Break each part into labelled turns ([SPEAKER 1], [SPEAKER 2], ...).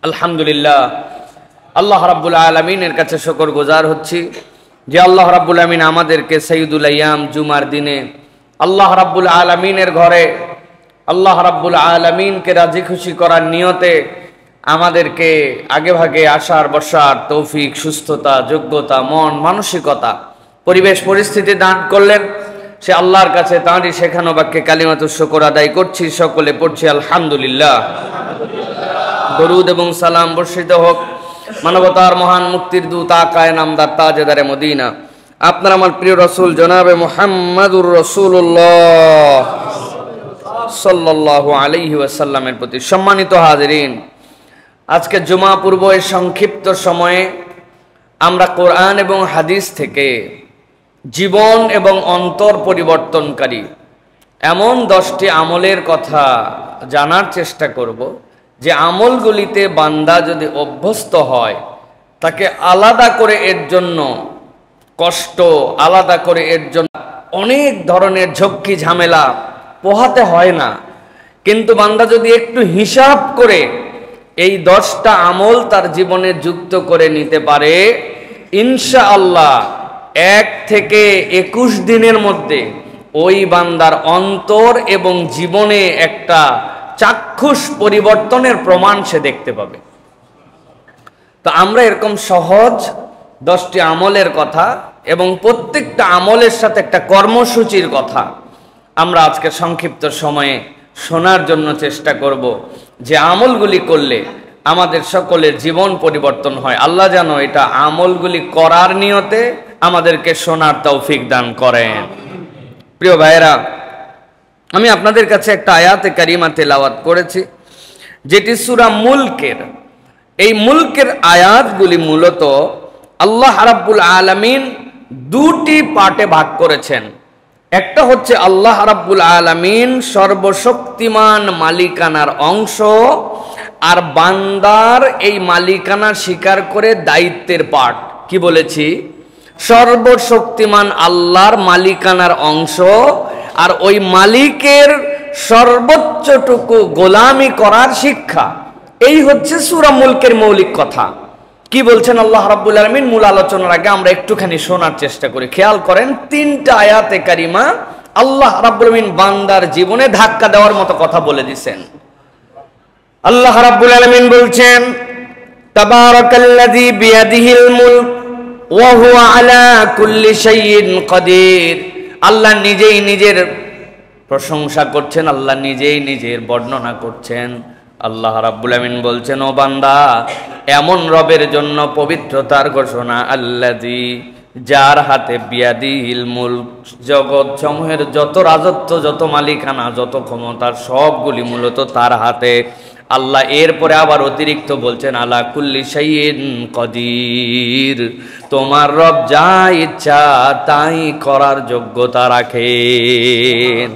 [SPEAKER 1] আলহামদুলিল্লাহ, আল্লাহ রাব্বুল আলামিনের কাছে শুকরগুজার হচ্ছি যে আল্লাহ রাব্বুল আলামিন আমাদেরকে সাইয়্যিদুল আইয়াম জুমার দিনে আল্লাহ রাব্বুল আলামিনের ঘরে আল্লাহ রাব্বুল আলামিনকে রাজি খুশি করার নিয়তে আমাদেরকে আগে ভাগে আসার বসার তৌফিক, সুস্থতা, যোগ্যতা, মন মানসিকতা, পরিবেশ পরিস্থিতি দান করলেন। সে আল্লাহর কাছে তাঁরই শেখানো বাক্যে কালিমাতুশ শুকর আদায় করছি। সকলে পড়ছি আলহামদুলিল্লাহ। দরুদ এবং সালাম বর্ষিত হোক মানবতার মহান মুক্তির দূত আকায়ে নামদার তাজেদারে মদিনা আপনার আমার প্রিয় রাসূল জনাবে মুহাম্মাদুর রাসূলুল্লাহ সাল্লাল্লাহু আলাইহি ওয়াসাল্লামের প্রতি। সম্মানিত হাজিরিন, আজকে জুমা পূর্ব এই সংক্ষিপ্ত সময়ে আমরা কোরআন এবং হাদিস থেকে জীবন এবং অন্তর পরিবর্তনকারী এমন 10টি আমলের কথা জানার চেষ্টা করব যে আমলগুলিতে বান্দা যদি অভ্যস্ত হয় তাকে আলাদা করে এর জন্য কষ্ট, আলাদা করে এর জন্য অনেক ধরনের ঝক্কি ঝামেলা পোহাতে হয় না। কিন্তু বান্দা যদি একটু হিসাব করে এই 10টা আমল তার জীবনে যুক্ত করে নিতে পারে, ইনশাআল্লাহ 1 থেকে 21 দিনের মধ্যে ওই বান্দার অন্তর এবং জীবনে একটা চাক্ষুষ পরিবর্তনের প্রমাণ সে দেখতে পাবে। তো আমরা এরকম সহজ 10টি আমলের কথা এবং প্রত্যেকটা আমলের সাথে একটা কর্মসূচির কথা আমরা আজকে সংক্ষিপ্ত সময়ে শোনার জন্য চেষ্টা করব, যে আমলগুলি করলে আমাদের সকলের জীবন পরিবর্তন হয়। আল্লাহ যেন এটা আমলগুলি করার নিয়তে আমাদেরকে শোনার তৌফিক দান করেন। প্রিয় ভাইয়েরা, আমি আপনাদের কাছে একটা আয়াতে কারিমা তেলাওয়াত করেছি যেটি সূরা মুলকের। এই মুলকের আয়াতগুলি মূলত আল্লাহ রাব্বুল আলামিন 2টি পার্টে ভাগ করেছেন। একটা হচ্ছে আল্লাহ রাব্বুল আলামিন সর্বশক্তিমান মালিকানার অংশ, আর বান্দার এই মালিকানা স্বীকার করে দায়িত্বের পার্ট। কি বলেছি? সর্বশক্তিমান আল্লাহর মালিকানার অংশ আর ওই মালিকের সর্বোচ্চটুকু গোলামি করার শিক্ষা। এই হচ্ছে সূরা মুলকের মৌলিক কথা। কি বলছেন আল্লাহ রাব্বুল আলামিন? মূল আলোচনার আগে আমরা একটুখানি শোনার চেষ্টা করি। খেয়াল করেন, 3টা আয়াতে কারিমা আল্লাহ রাব্বুল আলামিন বান্দার জীবনে ধাক্কা দেওয়ার মতো কথা বলে দিয়েছেন। আল্লাহ রাব্বুল আলামিন বলছেন, তাবারাকাল্লাযী বিয়াদিহিল মুলক ওয়া হুয়া আলা কুল্লি শাইইন কাদির। আল্লাহ নিজেই নিজের প্রশংসা করছেন, আল্লাহ নিজেই নিজের বর্ণনা করছেন। আল্লাহ রাব্বুল আমিন বলছেন, ও বান্দা, এমন রবের জন্য পবিত্রতার ঘোষণা, আল্লাযী, যার হাতে বিয়াদিহিল মুলক, জগৎ সমূহের যত রাজত্ব, যত মালিকানা, যত ক্ষমতা সবগুলি মূলত তার হাতে। আল্লাহ এরপরে আবার অতিরিক্ত বলছেন, আলা কুল্লি শাইইন কাদির, তোমার রব যা ইচ্ছা তাই করার যোগ্যতা রাখেন।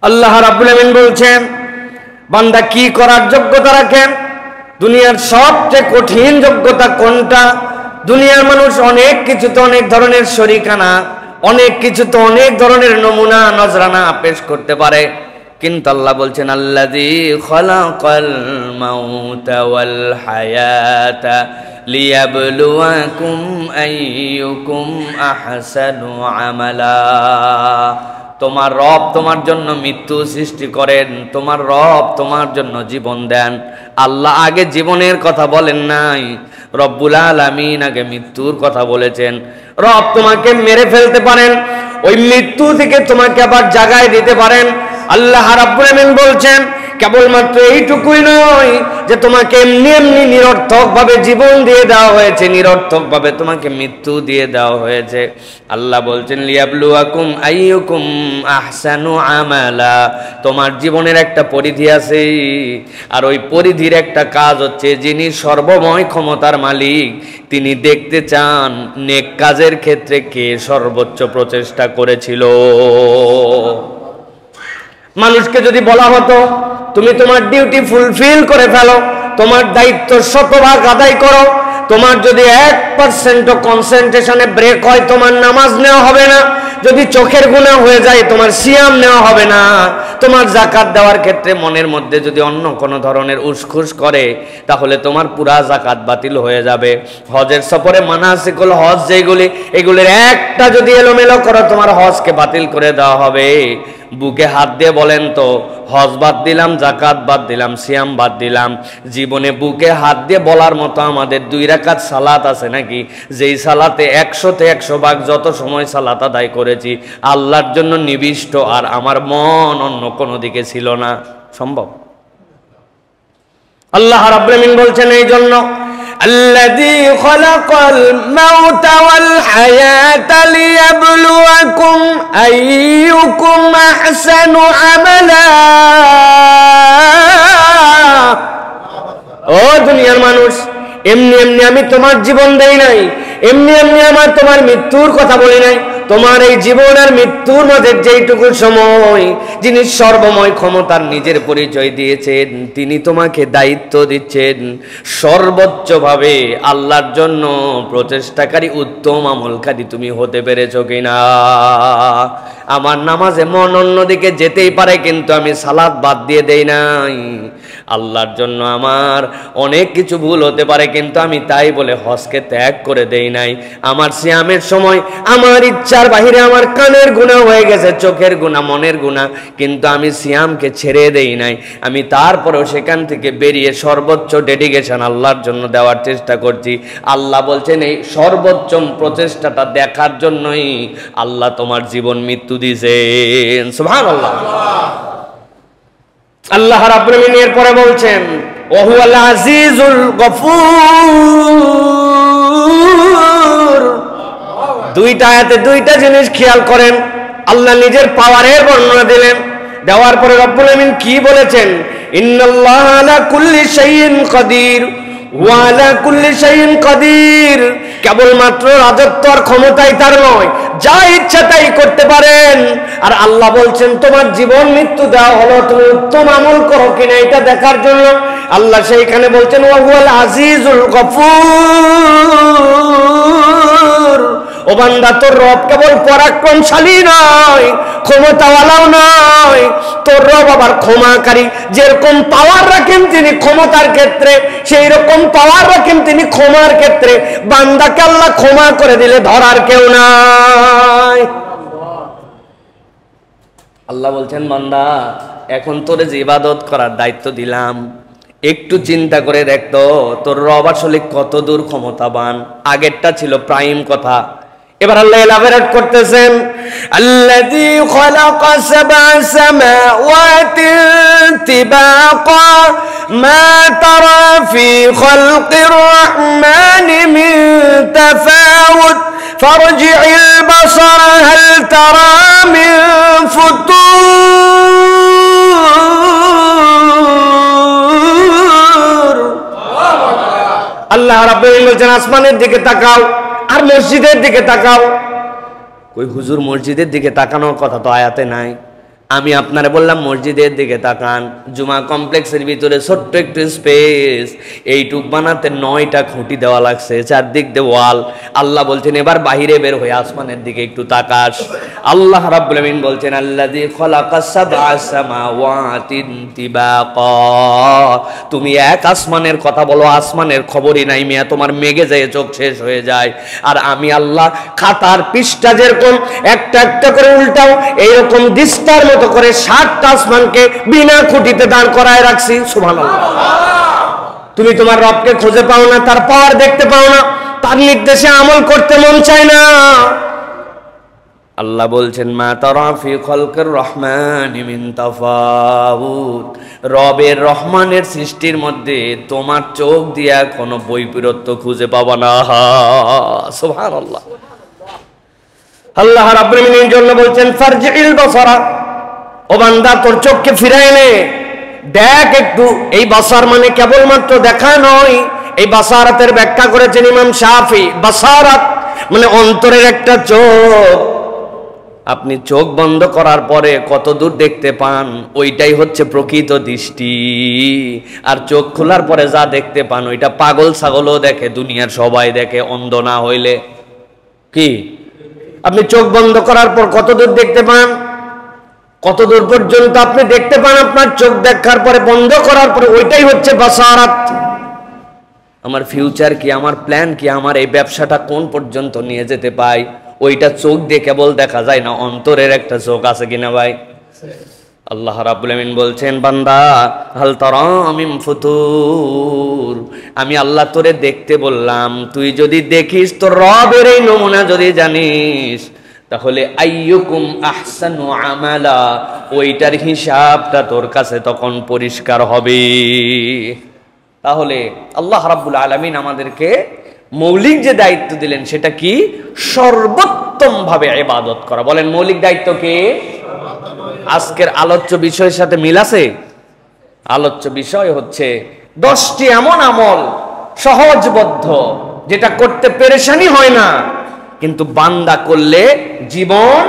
[SPEAKER 1] আল্লাহ রাব্বুল আমিন বলছেন, বান্দা কি করার যোগ্যতা রাখেন? দুনিয়ার সবচেয়ে কঠিন যোগ্যতা কোনটা? দুনিয়ার মানুষ অনেক কিছুতে অনেক ধরনের শরিকানা, অনেক কিছুতে অনেক ধরনের নমুনা নজরানা পেশ করতে পারে, কিন্তু আল্লাহ বলছেন, আল্লাযী খালাকাল মাউতা ওয়াল হায়াতা লিয়াবলুয়াকুম আইয়ুকুম আহসানু আমালা। তোমার রব তোমার জন্য মৃত্যু সৃষ্টি করেন, তোমার রব তোমার জন্য জীবন দেন। আল্লাহ আগে জীবনের কথা বলেন নাই, রব্বুল আলামিন আগে মৃত্যুর কথা বলেছেন। রব তোমাকে মেরে ফেলতে পারেন, ওই মৃত্যু থেকে তোমাকে আবার জাগায় দিতে পারেন। আল্লাহ রাব্বুল আমিন বলছেন, কেবলমাত্র এইটুকুই নয় যে তোমাকে এমনি এমনি নিরর্থক ভাবে জীবন দিয়ে দেওয়া হয়েছে, নিরর্থক ভাবে তোমাকে মৃত্যু দিয়ে দেওয়া হয়েছে। আল্লাহ বলছেন, লিয়াবলুয়াকুম আইয়ুকুম আহসানু আমালা, তোমার জীবনের একটা পরিধি আছে, আর ওই পরিধির একটা কাজ হচ্ছে, যিনি সর্বময় ক্ষমতার মালিক তিনি দেখতে চান নেক কাজের ক্ষেত্রে কে সর্বোচ্চ প্রচেষ্টা করেছিল। মানুষকে যদি বলা হতো তুমি তোমার ডিউটি ফুলফিল করে ফেলো, তোমার দায়িত্ব 100% আদায় করো, তোমার যদি 1% কনসেন্ট্রেশনে ব্রেক হয় তোমার নামাজ নেওয়া হবে না, যদি চোখের গুনাহ হয়ে যায় তোমার সিয়াম নেওয়া হবে না। তোমার যাকাত দেওয়ার ক্ষেত্রে মনের মধ্যে যদি অন্য কোনো ধরনের উসখুস করে তাহলে তোমার পুরা যাকাত বাতিল হয়ে যাবে। হজের সফরে মানাসিকুল হজ যেগুলি, এগুলির একটা যদি এলোমেলো করো তোমার হজকে বাতিল করে দেওয়া হবে। বুকে হাত দিয়ে বলেন তো, হজ বাদ দিলাম, যাকাত বাদ দিলাম, সিয়াম বাদ দিলাম, জীবনে বুকে হাত দিয়ে বলার মতো আমাদের 2 রাকাত সালাত আছে নাকি? যেই সালাতে 100তে 100 ভাগ যত সময় সালাত আদায় করেছি আল্লাহর জন্য নিবিষ্ট, আর আমার মন অন্য কোনো দিকে ছিল না। সম্ভব? আল্লাহ রাব্বুল আমিন বলছেন এই জন্য, আল্লাযী খালাকাল মাউতা ওয়াল হায়াতা লিয়াবলুয়াকুম আইয়ুকুম আহসানু আমালা। ও দুনিয়ার মানুষ, এমনি এমনি আমি তোমার জীবন দেই নাই, এমনি এমনি আমার তোমার মৃত্যুর কথা বলি নাই। তোমার এই জীবন আর মৃত্যুর মাঝে যেইটুকু সময় যিনি সর্বময় ক্ষমতার নিজের পরিচয় দিয়েছেন, তিনি তোমাকে দায়িত্ব দিচ্ছেন সর্বোচ্চভাবে আল্লাহর জন্য প্রচেষ্টাকারী উত্তম আমলকারী তুমি হতে পেরেছো কিনা। আমার নামাজে মন অন্যদিকে যেতেই পারে, কিন্তু আমি সালাত বাদ দিয়ে দেই নাই। আল্লাহর জন্য আমার অনেক কিছু ভুল হতে পারে, কিন্তু আমি তাই বলে হজকে ত্যাগ করে দেই নাই। আমার সিয়ামের সময় আমার ইচ্ছার বাহিরে আমার কানের গুনাহ হয়ে গেছে, চোখের গুনাহ, মনের গুনাহ, কিন্তু আমি সিয়ামকে ছেড়ে দেই নাই। আমি তারপরেও সেখান থেকে বেরিয়ে সর্বোচ্চ ডেডিকেশন আল্লাহর জন্য দেওয়ার চেষ্টা করছি। আল্লাহ বলছেন এই সর্বোচ্চ প্রচেষ্টাটা দেখার জন্যই আল্লাহ তোমার জীবন মৃত্যু দিয়েছেন। সুবহানাল্লাহ। আল্লাহ রাব্বুল আমিন এরপরে বলছেন ওয়া হুয়াল আজিজুল গফুর। দুইটা আয়াতে দুইটা জিনিস খেয়াল করেন। আল্লাহ নিজের পাওয়ারের বর্ণনা দিলেন, দেওয়ার পরে রব্বুল আমিন কি বলেছেন? ইন্নাল্লাহা আলা কুল্লি শাইইন কাদির ওয়া আলা কুল্লি শাইইন কাদির। কেবলমাত্র রাজত্ব আর ক্ষমতাই তার নয়, যা ইচ্ছা তাই করতে পারেন। আর আল্লাহ বলছেন তোমার জীবন মৃত্যু দেওয়া হলো তুমি উত্তম আমল করো কিনা এটা দেখার জন্য। আল্লাহ সেইখানে বলছেন ওয়া হুয়াল আজিজুল গফুর। ও বান্দা, তোর রব কেবল পরাক্রমশালী নয়, ক্ষমতাওয়ালাও নয়, তোর রব আবার ক্ষমাকারী। যেরকম পাওয়ার রাখেন তিনি ক্ষমতার ক্ষেত্রে, সেই রকম পাওয়ার রাখেন তিনি ক্ষমার ক্ষেত্রে। বান্দাকে আল্লাহ ক্ষমা করে দিলে ধরার কেউ নাই। আল্লাহ বলছেন বান্দা, এখন তোরে যে ইবাদত করার দায়িত্ব দিলাম, একটু চিন্তা করে দেখতো তোর রব আসলে কত দূর ক্ষমতাবান। আগেরটা ছিল প্রাইম কথা, এবার আল্লাহ এলাবোরেট করতেছেন আল্লাযী খালাকা সাবআ সামাওয়াতিন তিবাকা মা তারা ফি খালকির রাহমানি মিন তাফাউত ফারজি'ল বাসারা হাল তারা মিন ফুতুর। আল্লাহ রাব্বুল আলামিন বলেন আসমানের দিকে তাকাও আর মসজিদের দিকে তাকাও। কই হুজুর, মসজিদের দিকে তাকানোর কথা তো আয়াতে নাই। আমি আপনারে বললাম মসজিদের দিকে তাকান। জুমা কমপ্লেক্সের ভিতরে ছোট্ট একটু স্পেস, এইটুক বানাতে 9টা খুঁটি দেওয়া লাগছে, চারদিক দিয়ে ওয়াল। আল্লাহ বলছেন এবার বাহিরে বের হয়ে আসমানের দিকে একটু তাকাস। আল্লাহ রাব্বুল আমিন বলছেন আল্লাযী খালাকাস সাবআ সামাওয়াতিন তিবাকা। তুমি এক আসমানের কথা বলো, আসমানের খবরই নাই মিয়া, তোমার মেঘে যায় চোখ শেষ হয়ে যায়। আর আমি আল্লাহ খাতার পৃষ্ঠা যেরকম একটা একটা করে উল্টাও, এইরকম দিস্তার মতো করে 7টা আসমানকে বিনা খুঁটিতে দাঁড় করায় রাখছি। সুবহানাল্লাহ। তুমি তোমার রবকে খুঁজে পাও না, তার পাওয়ার দেখতে পাও না, তার নির্দেশে আমল করতে মন চায় না। আল্লাহ বলছেন মা তারা ফি খালকির রহমানি মিন তাফাউত। রবের রহমানের সৃষ্টির মধ্যে তোমার চোখ দিয়া কোনো বৈপরীত্য খুঁজে পাবা না। সুবহানাল্লাহ। আল্লাহ রাব্বুল আমিনের জন্য বলছেন ফারজি'ল বাসারা। ও বান্দা, তোর চোখকে ফিরায় নে, দেখ একটু। এই বাসার মানে কেবলমাত্র দেখা নয়। এই বাসারাতের ব্যাখ্যা করেছেন ইমাম শাফি। বাসারাত মানে অন্তরের একটা চোখ। আপনি চোখ বন্ধ করার পরে কত দূর দেখতে পান, ওইটাই হচ্ছে প্রকৃত দৃষ্টি। আর চোখ খোলার পরে যা দেখতে পান ওইটা পাগল ছাগলও দেখে, দুনিয়ার সবাই দেখে, অন্ধ না হইলে। কি আপনি চোখ বন্ধ করার পর কত দূর দেখতে পান? কত দূর পর্যন্ত আপনি দেখতে পান আপনার চোখ দেখার পরে, বন্ধ করার পরে? ওইটাই হচ্ছে বাসারাত। আমার ফিউচার কি, আমার প্ল্যান কি, আমার এই ব্যবসাটা কোন পর্যন্ত নিয়ে যেতে পাই, ওইটা চোখ দিয়ে কেবল দেখা যায় না, অন্তরের একটা চোখ আছে কিনা ভাই? আল্লাহ রাব্বুল আমিন বলছেন, বান্দা হাল তারা মিন ফুতুর, আমি আল্লাহ তোরে দেখতে বললাম, তুই যদি দেখিস, তোর রবের এই নমুনা যদি জানিস, তাহলে আইয়ুকুম আহসানু আমালা, ওইটার হিসাবটা তোর কাছে তখন পরিষ্কার হবে। তাহলে আল্লাহ রাব্বুল আলামিন আমাদেরকে মৌলিক যে দায়িত্ব দিলেন সেটা কি? সর্বোত্তম ভাবে ইবাদত করা। বলেন, মৌলিক দায়িত্ব কি? আজকের আলোচ্য বিষয়ের সাথে মিল আছে? আলোচ্য বিষয় হচ্ছে 10টি এমন আমল সহজবদ্ধ, যেটা করতে পেরেশানি হয় না, কিন্তু বান্দা করলে জীবন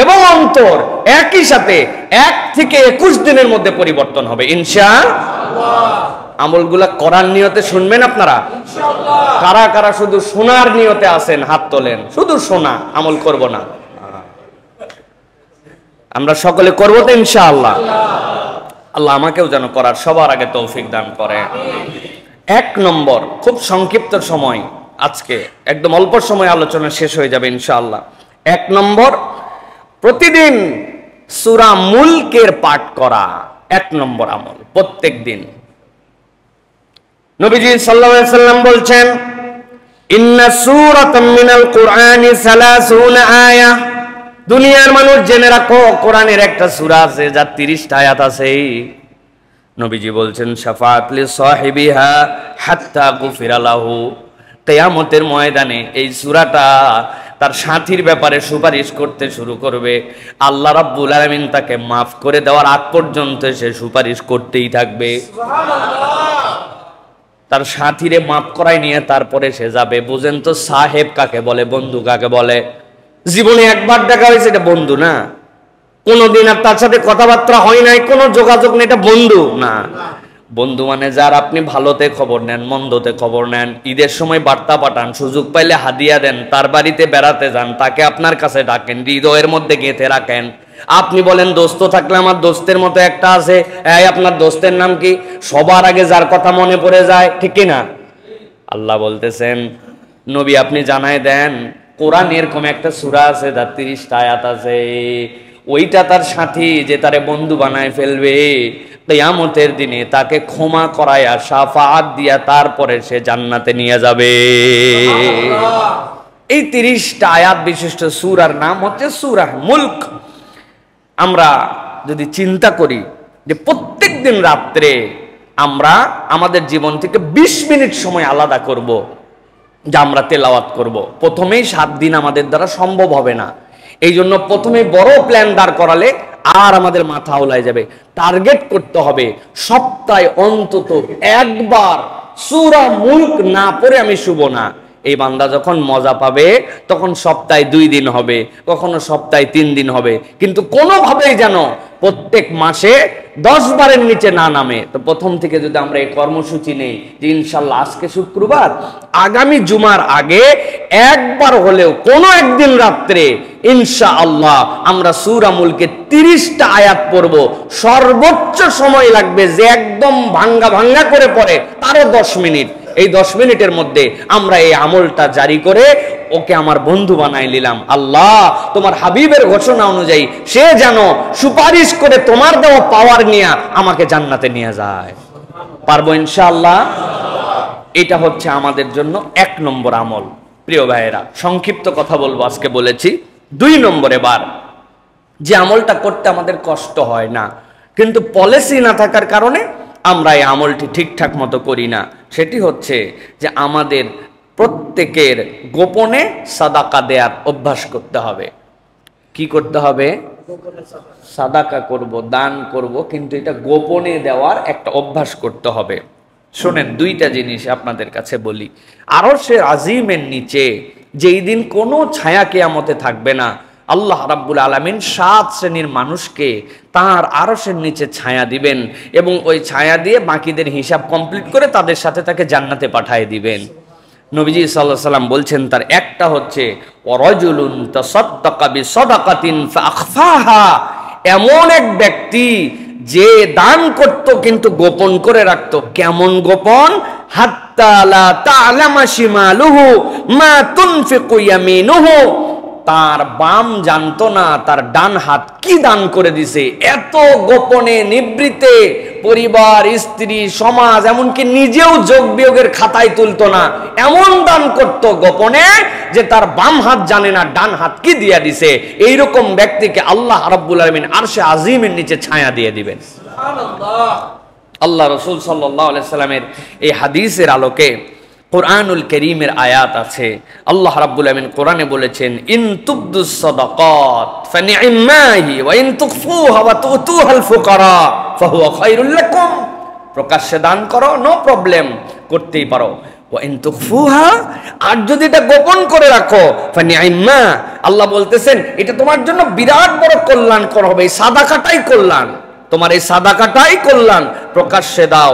[SPEAKER 1] এবং অন্তর একই সাথে 1 থেকে 21 দিনের মধ্যে পরিবর্তন হবে ইনশাআল্লাহ। আমলগুলা করার নিয়তে শুনবেন আপনারা ইনশাআল্লাহ। কারা কারা শুধু শোনার নিয়তে আছেন হাত তোলেন? শুধু শোনা, আমল করব না। আমরা সকলে করব তো ইনশাআল্লাহ। আল্লাহ আমাকেও যেন করার সবার আগে তৌফিক দান করে। 1 নম্বর, খুব সংক্ষিপ্ত সময়, আজকে একদম অল্প সময় আলোচনা শেষ হয়ে যাবে ইনশাআল্লাহ। 1 নম্বর, প্রতিদিন সূরা মুলকের পাঠ করা 1 নম্বর আমল, প্রত্যেক দিন। নবীজি সাল্লাল্লাহু আলাইহি সাল্লাম বলছেন, ইন্না সূরাতাম মিনাল কুরআনি 30 আয়া। দুনিয়ার মানুষ জেনে রাখো, কোরআনের একটা সূরা আছে যার 30টা আয়াত আছে। নবীজি বলছেন, শাফাআত লি সাহিবিহা হাত্তা গুফিরা লাহু, কিয়ামতের ময়দানে এই সূরাটা তার সাথীর ব্যাপারে সুপারিশ করতে শুরু করবে। আল্লাহ রাব্বুল আলামিন তাকে মাফ করে দেওয়ার আগ পর্যন্ত সে সুপারিশ করতেই থাকবে। সুবহানাল্লাহ। তার সাথীরে মাফ করাই নিয়ে তারপরে সে যাবে। বুঝেন তো সাহেব কাকে বলে, বন্ধু কাকে বলে? জীবনে একবার দেখা হয়েছে, এটা বন্ধু না। কোনোদিন আর তার সাথে কথাবার্তা হয় নাই, কোনো যোগাযোগ নেই, এটা বন্ধু না। বন্ধু মানে যার আপনি ভালোতে খবর নেন, মন্দতে খবর নেন, ঈদের সময় বার্তা পাঠান, সুযোগ পাইলে হাদিয়া দেন, তার বাড়িতে বেড়াতে যান, তাকে আপনার কাছে ডাকেন, হৃদয়ের মধ্যে গেঁথে রাখেন। আপনি বলেন দোস্ত থাকলে আমার দোস্তের মতো একটা আছে, এই আপনার দোস্তের নাম কি? সবার আগে যার কথা মনে পড়ে যায়, ঠিক কি না? আল্লাহ বলতেছেন, নবী আপনি জানায় দেন, কোরআন এরকম একটা সূরা আছে যার 30টা আয়াত আছে, ওইটা তার সাথী যে তারে বন্ধু বানায় ফেলবে, কিয়ামতের দিনে তাকে ক্ষমা করায়া শাফাআত দিয়া তারপরে সে জান্নাতে নিয়ে যাবে। এই 30টা আয়াত বিশিষ্ট সূরার নাম হচ্ছে সূরা মুলক। আমরা যদি চিন্তা করি যে প্রত্যেক দিন রাত্রে আমরা আমাদের জীবন থেকে 20 মিনিট সময় আলাদা করব, যা আমরা তেলাওয়াত করব, প্রথমেই 7 দিন আমাদের দ্বারা সম্ভব হবে না। এই জন্য প্রথমে বড় প্ল্যান দাঁড় করালে আর আমাদের মাথা উলাই যাবে। টার্গেট করতে হবে সপ্তাহে অন্তত একবার সূরা মুলক না পড়ে আমি শুব না। এই বান্দা যখন মজা পাবে তখন সপ্তাহে 2 দিন হবে, কখনো সপ্তাহে 3 দিন হবে, কিন্তু কোনোভাবেই যেন প্রত্যেক মাসে 10 বারের নিচে না নামে। তো প্রথম থেকে যদি আমরা এই কর্মসূচি নেই যে ইনশাল্লাহ আজকে শুক্রবার, আগামী জুমার আগে একবার হলেও কোনো একদিন রাত্রে ইনশাআল্লাহ আমরা সূরা মুলকে 30টা আয়াত পড়ব। সর্বোচ্চ সময় লাগবে যে একদম ভাঙ্গা ভাঙ্গা করে পড়ে তারও 10 মিনিট। এই 10 মিনিটের মধ্যে আমরা এই আমলটা জারি করে ওকে আমার বন্ধু বানাই নিলাম। আল্লাহ তোমার হাবিবের ঘোষণা অনুযায়ী সে যেন সুপারিশ করে তোমার দেওয়া পাওয়ার নিয়ে আমাকে জান্নাতে নিয়ে যায়। পারবো ইনশাআল্লাহ। এটা হচ্ছে আমাদের জন্য 1 নম্বর আমল। প্রিয় ভাইয়েরা, সংক্ষিপ্ত কথা বলবো, আজকে বলেছি 2 নম্বর। এবার যে আমলটা করতে আমাদের কষ্ট হয় না, কিন্তু পলিসি না থাকার কারণে আমরা এই আমলটি ঠিকঠাক মতো করি না, সেটি হচ্ছে যে আমাদের প্রত্যেকের গোপনে সাদাকা দেওয়ার অভ্যাস করতে হবে। কি করতে হবে? সাদাকা করব, দান করব, কিন্তু এটা গোপনে দেওয়ার একটা অভ্যাস করতে হবে। শোনেন, 2টা জিনিস আপনাদের কাছে বলি। আরশের আজিমের নিচে যেই দিন কোনো ছায়া কিয়ামতে থাকবে না, আল্লাহ রাব্বুল আলামিন 7 শ্রেণীর মানুষকে তার আরশের নিচে ছায়া দিবেন এবং ওই ছায়া দিয়ে বাকিদের হিসাব কমপ্লিট করে তাদের সাথে তাকে জান্নাতে পাঠিয়ে দিবেন। নবীজি সাল্লাল্লাহু আলাইহি সাল্লাম বলছেন তার একটা হচ্ছে ওয়ারাজুলুন তাসাদ্দাকা বিসাদাকাতিন ফাআখফাহা, এমন এক ব্যক্তি যে দান করত কিন্তু গোপন করে রাখত। কেমন গোপন? হাত্তা লা তা'লামা শিমালুহু মা তুনফিকু ইয়ামিনুহু, তার বাম জানতো না তার ডান হাত কি দান করে দিছে। এত গোপনে নিবৃতে, পরিবার, স্ত্রী, সমাজ, এমনকি নিজেও যোগ বিয়োগের খাতায় তুলতো না, এমন দান করত গোপনে যে তার বাম হাত জানে না ডান হাত কি দিয়া দিছে। এইরকম ব্যক্তিকে আল্লাহ রাব্বুল আলামিন আরশে আজিমের নিচে ছায়া দিয়ে দিবেন। সুবহানাল্লাহ। আল্লাহ রাসূল সাল্লাল্লাহু আলাইহি সাল্লামের এই হাদিসের আলোকে কুরআনুল কারীমের আয়াত আছে। আল্লাহ রাব্বুল আলামিন কোরআনে বলেছেন, ইন তুবদুস সাদাকাত ফানি'মাহি ওয়া ইন তুখফুহা ওয়া তুতুহাল ফুকারা ফাহুয়া খায়রুল লাকুম। প্রকাশ্যে দান করো, নো প্রবলেম, করতেই পারো। ওয়া ইন তুখফুহা, আর যদি এটা গোপন করে রাখো, ফানি'মা, আল্লাহ বলতেছেন এটা তোমার জন্য বিরাট বড় কল্যাণকর হবে। এই সাদাকাটাই কল্যাণ, তোমার এই সাদাকাটাই কল্যাণ। প্রকাশ্যে দাও,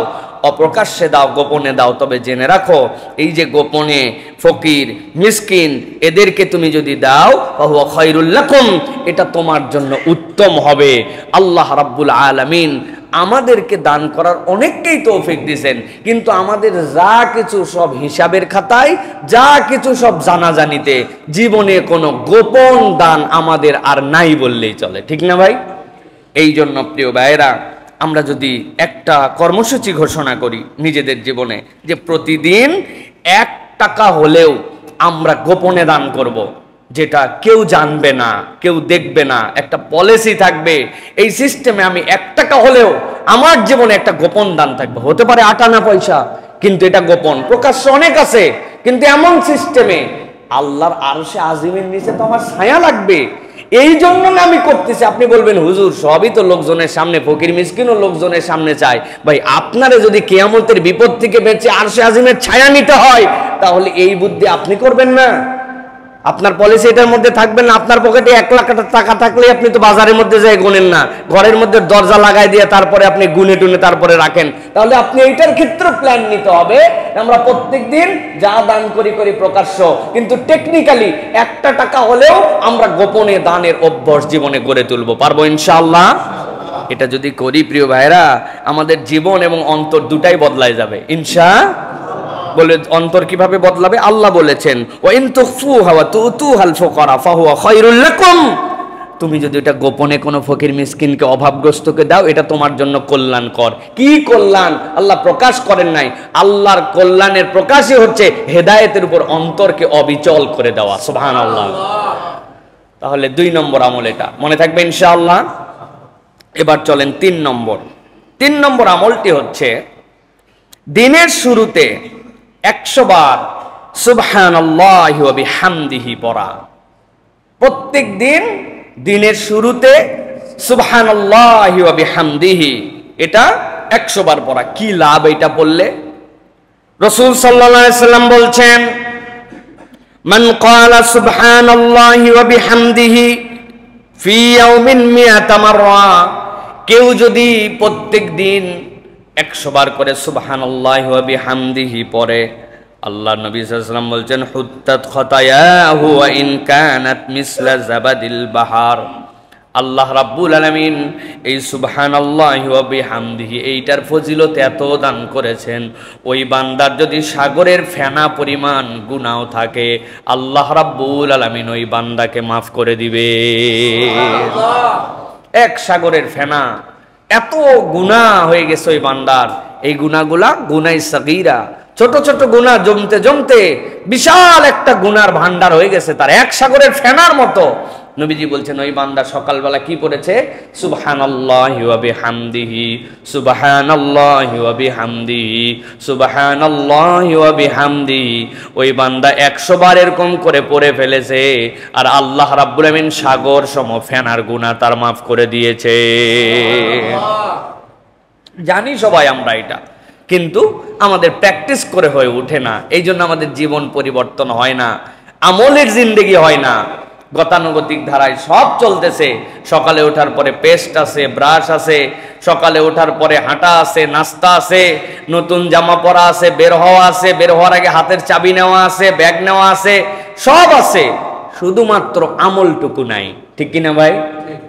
[SPEAKER 1] অপ্রকাশ্যে দাও, গোপনে দাও, তবে জেনে রাখো এই যে গোপনে ফকির, মিসকিন, এদেরকে তুমি যদি দাও ফাহুয়া খায়রুল লাকুম, এটা তোমার জন্য উত্তম হবে। আল্লাহ রাব্বুল আলামিন আমাদেরকে দান করার অনেককেই তৌফিক দিয়েছেন, কিন্তু আমাদের যা কিছু সব হিসাবের খাতায়, যা কিছু সব জানাজানিতে, জীবনে কোনো গোপন দান আমাদের আর নাই বললেই চলে, ঠিক না ভাই? এই জন্য প্রিয় ভাইয়েরা, আমরা যদি একটা কর্মসূচি ঘোষণা করি নিজেদের জীবনে যে প্রতিদিন 1 টাকা হলেও আমরা গোপনে দান করব, যেটা কেউ জানবে না, কেউ দেখবে না, একটা পলিসি থাকবে এই সিস্টেমে, আমি 1 টাকা হলেও আমার জীবনে একটা গোপন দান থাকবে। হতে পারে 8 আনা পয়সা, কিন্তু এটা গোপন। প্রকাশ্য অনেক আছে, কিন্তু এমন সিস্টেমে আল্লাহর আরশে আজিমের নিচে তো আমার ছায়া লাগবে। এই জন্য না আমি করতেছি। আপনি বলবেন হুজুর সবই তো লোকজনের সামনে, ফকির মিসকিনও লোকজনের সামনে চায়। ভাই, আপনারে যদি কিয়ামতের বিপদ থেকে বেঁচে আরশে আজিমের ছায়া নিতে হয়, তাহলে এই বুদ্ধি আপনি করবেন না? আপনার পলিসি এটার মধ্যে থাকবে না? আপনার পকেটে 1 লাখ টাকা থাকলে আপনি তো বাজারের মধ্যে যাই গুনেন না, ঘরের মধ্যে দরজা লাগাই দিয়ে তারপরে আপনি গুনে টুনে তারপরে রাখেন। তাহলে আপনি এইটার ক্ষেত্রে প্ল্যান নিতে হবে, আমরা প্রত্যেকদিন যা দান করি প্রকাশ্য, কিন্তু টেকনিক্যালি 1 টাকা হলেও আমরা গোপনে দানের অভ্যাস জীবনে গড়ে তুলবো। পারবো ইনশাআল্লাহ? এটা যদি করি প্রিয় ভাইরা, আমাদের জীবন এবং অন্তর দুটাই বদলায় যাবে ইনশাআল্লাহ। বলে অন্তর কিভাবে বদলাবে? আল্লাহ বলেছেন, ওয়া ইন তুখফুহা ওয়া তুতুহাল ফুকারা ফাহুয়া খায়রুল লাকুম, তুমি যদি এটা গোপনে কোনো ফকির মিসকিনকে, অভাবগ্রস্তকে দাও, এটা তোমার জন্য কল্যাণকর। কি কল্যাণ আল্লাহ প্রকাশ করেন নাই। আল্লাহর কল্যাণের প্রকাশই হচ্ছে হেদায়েতের উপর অন্তরকে অবিচল করে দেওয়া। সুবহানাল্লাহ। তাহলে 2 নম্বর আমল, এটা মনে থাকবে ইনশাআল্লাহ। এবার চলেন 3 নম্বর। 3 নম্বর আমলটি হচ্ছে দিনের শুরুতে 100 বার সুবহানাল্লাহি ওয়া বিহামদিহি পড়া। প্রত্যেক দিন দিনের শুরুতে সুবহানাল্লাহি ওয়া বিহামদিহি, এটা 100 বার পড়া। কি লাভ এটা পড়লে? রাসূল সাল্লাল্লাহু আলাইহি সাল্লাম বলছেন, মান ক্বালা সুবহানাল্লাহি ওয়া বিহামদিহি ফি ইয়াউমিন মিআতা মাররা, কেউ যদি প্রত্যেক দিন 100 বার করে সুবহানাল্লাহি ওয়া বিহামদিহি পড়ে, আল্লাহ নবী সাল্লাল্লাহু আলাইহি ওয়াসাল্লাম বলছেন, হুত্তাত খাতায়াহু ওয়া ইন কানাত মিসলা জাবাদিল বাহার। আল্লাহ রাব্বুল আলামিন এই সুবহানাল্লাহি ওয়া বিহামদিহি এইটার ফজিলত এত দান করেছেন, ওই বান্দার যদি সাগরের ফেনা পরিমাণ গুনাহ থাকে, আল্লাহ রাব্বুল আলামিন ওই বান্দাকে মাফ করে দিবে। এক সাগরের ফেনা, এত গুনাহ হয়ে গেছে ওই বান্দার। এই গুনাহগুলা গুনাহ সাগীরা, ছোট ছোট গুনাহ জমতে জমতে বিশাল একটা গুনার ভান্ডার হয়ে গেছে তার, এক সাগরের ফেনার মতো। নবীজি বলছেন ওই বান্দা সকালবেলা কি পড়েছে? সুবহানাল্লাহি ওয়া বিহামদিহি, সুবহানাল্লাহি ওয়া বিহামদিহি, সুবহানাল্লাহি ওয়া বিহামদিহি। ওই বান্দা 100 বার এরকম করে পড়ে ফেলেছে, আর আল্লাহ রাব্বুল আমিন সাগর সম ফেনার গুনাহ তার মাফ করে দিয়েছে। জানি সবাই আমরা এটা, কিন্তু আমাদের প্র্যাকটিস করে হয়ে ওঠে না। এই জন্য আমাদের জীবন পরিবর্তন হয় না, আমলের জিন্দেগি হয় না। গতানুগতিক ধারায় সব চলতেছে। সকালে ওঠার পরে পেস্ট আছে, ব্রাশ আছে, সকালে ওঠার পরে হাঁটা আছে, নাস্তা আছে, নতুন জামা পরা আছে, বের হওয়া আছে, বের হওয়ার আগে হাতের চাবি নেওয়া আছে, ব্যাগ নেওয়া আছে, সব আছে। শুধুমাত্র আমলটুকু নাই, ঠিক কিনা ভাই?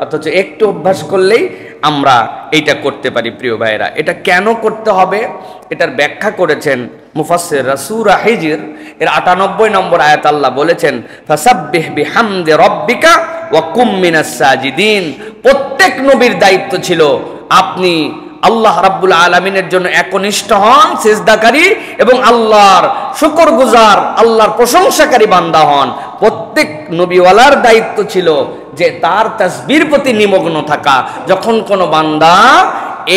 [SPEAKER 1] অথচ একটু অভ্যাস করলেই আমরা এইটা করতে পারি। প্রিয় ভাইরা, এটা কেন করতে হবে এটার ব্যাখ্যা করেছেন মুফাসসির সূরা হিজর এর ৯৮ নম্বর আয়াত। আল্লাহ বলেছেন, ফাসাব্বিহ বিহামদি রাব্বিকা ওয়া কুম মিনাস সাজিদিন। প্রত্যেক নবীর দায়িত্ব ছিল আপনি আল্লাহ রাব্বুল আলামিনের জন্য একনিষ্ঠ হন, সিজদাকারী এবং আল্লাহর শুকরগুজার, আল্লাহর প্রশংসাকারী বান্দা হন। প্রত্যেক নবীওয়ালার দায়িত্ব ছিল যে তার তাসবির প্রতি নিমগ্ন থাকা। যখন কোনো বান্দা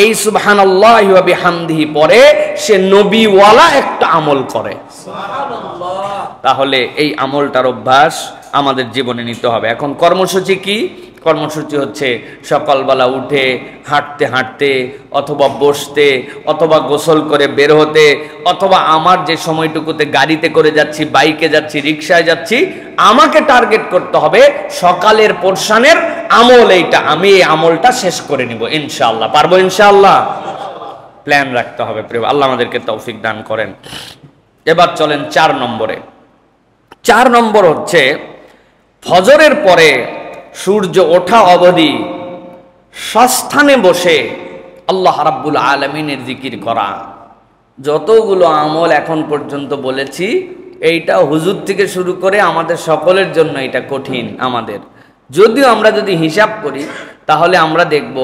[SPEAKER 1] এই সুবহানাল্লাহি ওয়া বিহামদিহি পড়ে, সে নবীওয়ালা একটা আমল করে। সুবহানাল্লাহ। তাহলে এই আমলটার অভ্যাস আমাদের জীবনে নিতে হবে। এখন কর্মসূচি কি? কর্মসূচি হচ্ছে সকালবেলা উঠে হাঁটতে হাঁটতে অথবা বসতে অথবা গোসল করে বের হতে, অথবা আমার যে সময়টুকুতে গাড়িতে করে যাচ্ছি, বাইকে যাচ্ছি, রিক্সায় যাচ্ছি, আমাকে টার্গেট করতে হবে সকালের পোরশনের আমল এইটা, আমি এই আমলটা শেষ করে নিব ইনশাআল্লাহ। পারবো ইনশাআল্লাহ? প্ল্যান রাখতে হবে। প্রিয় আল্লাহ আমাদেরকে তৌফিক দান করেন। এবার চলেন ৪ নম্বরে। ৪ নম্বর হচ্ছে ফজরের পরে সূর্য ওঠা অবধি সস্থানে বসে আল্লাহ রাব্বুল আলামিনের জিকির করা। যতগুলো আমল এখন পর্যন্ত বলেছি, এইটা হুজুর থেকে শুরু করে আমাদের সকলের জন্য এটা কঠিন। আমাদের যদিও আমরা যদি হিসাব করি তাহলে আমরা দেখব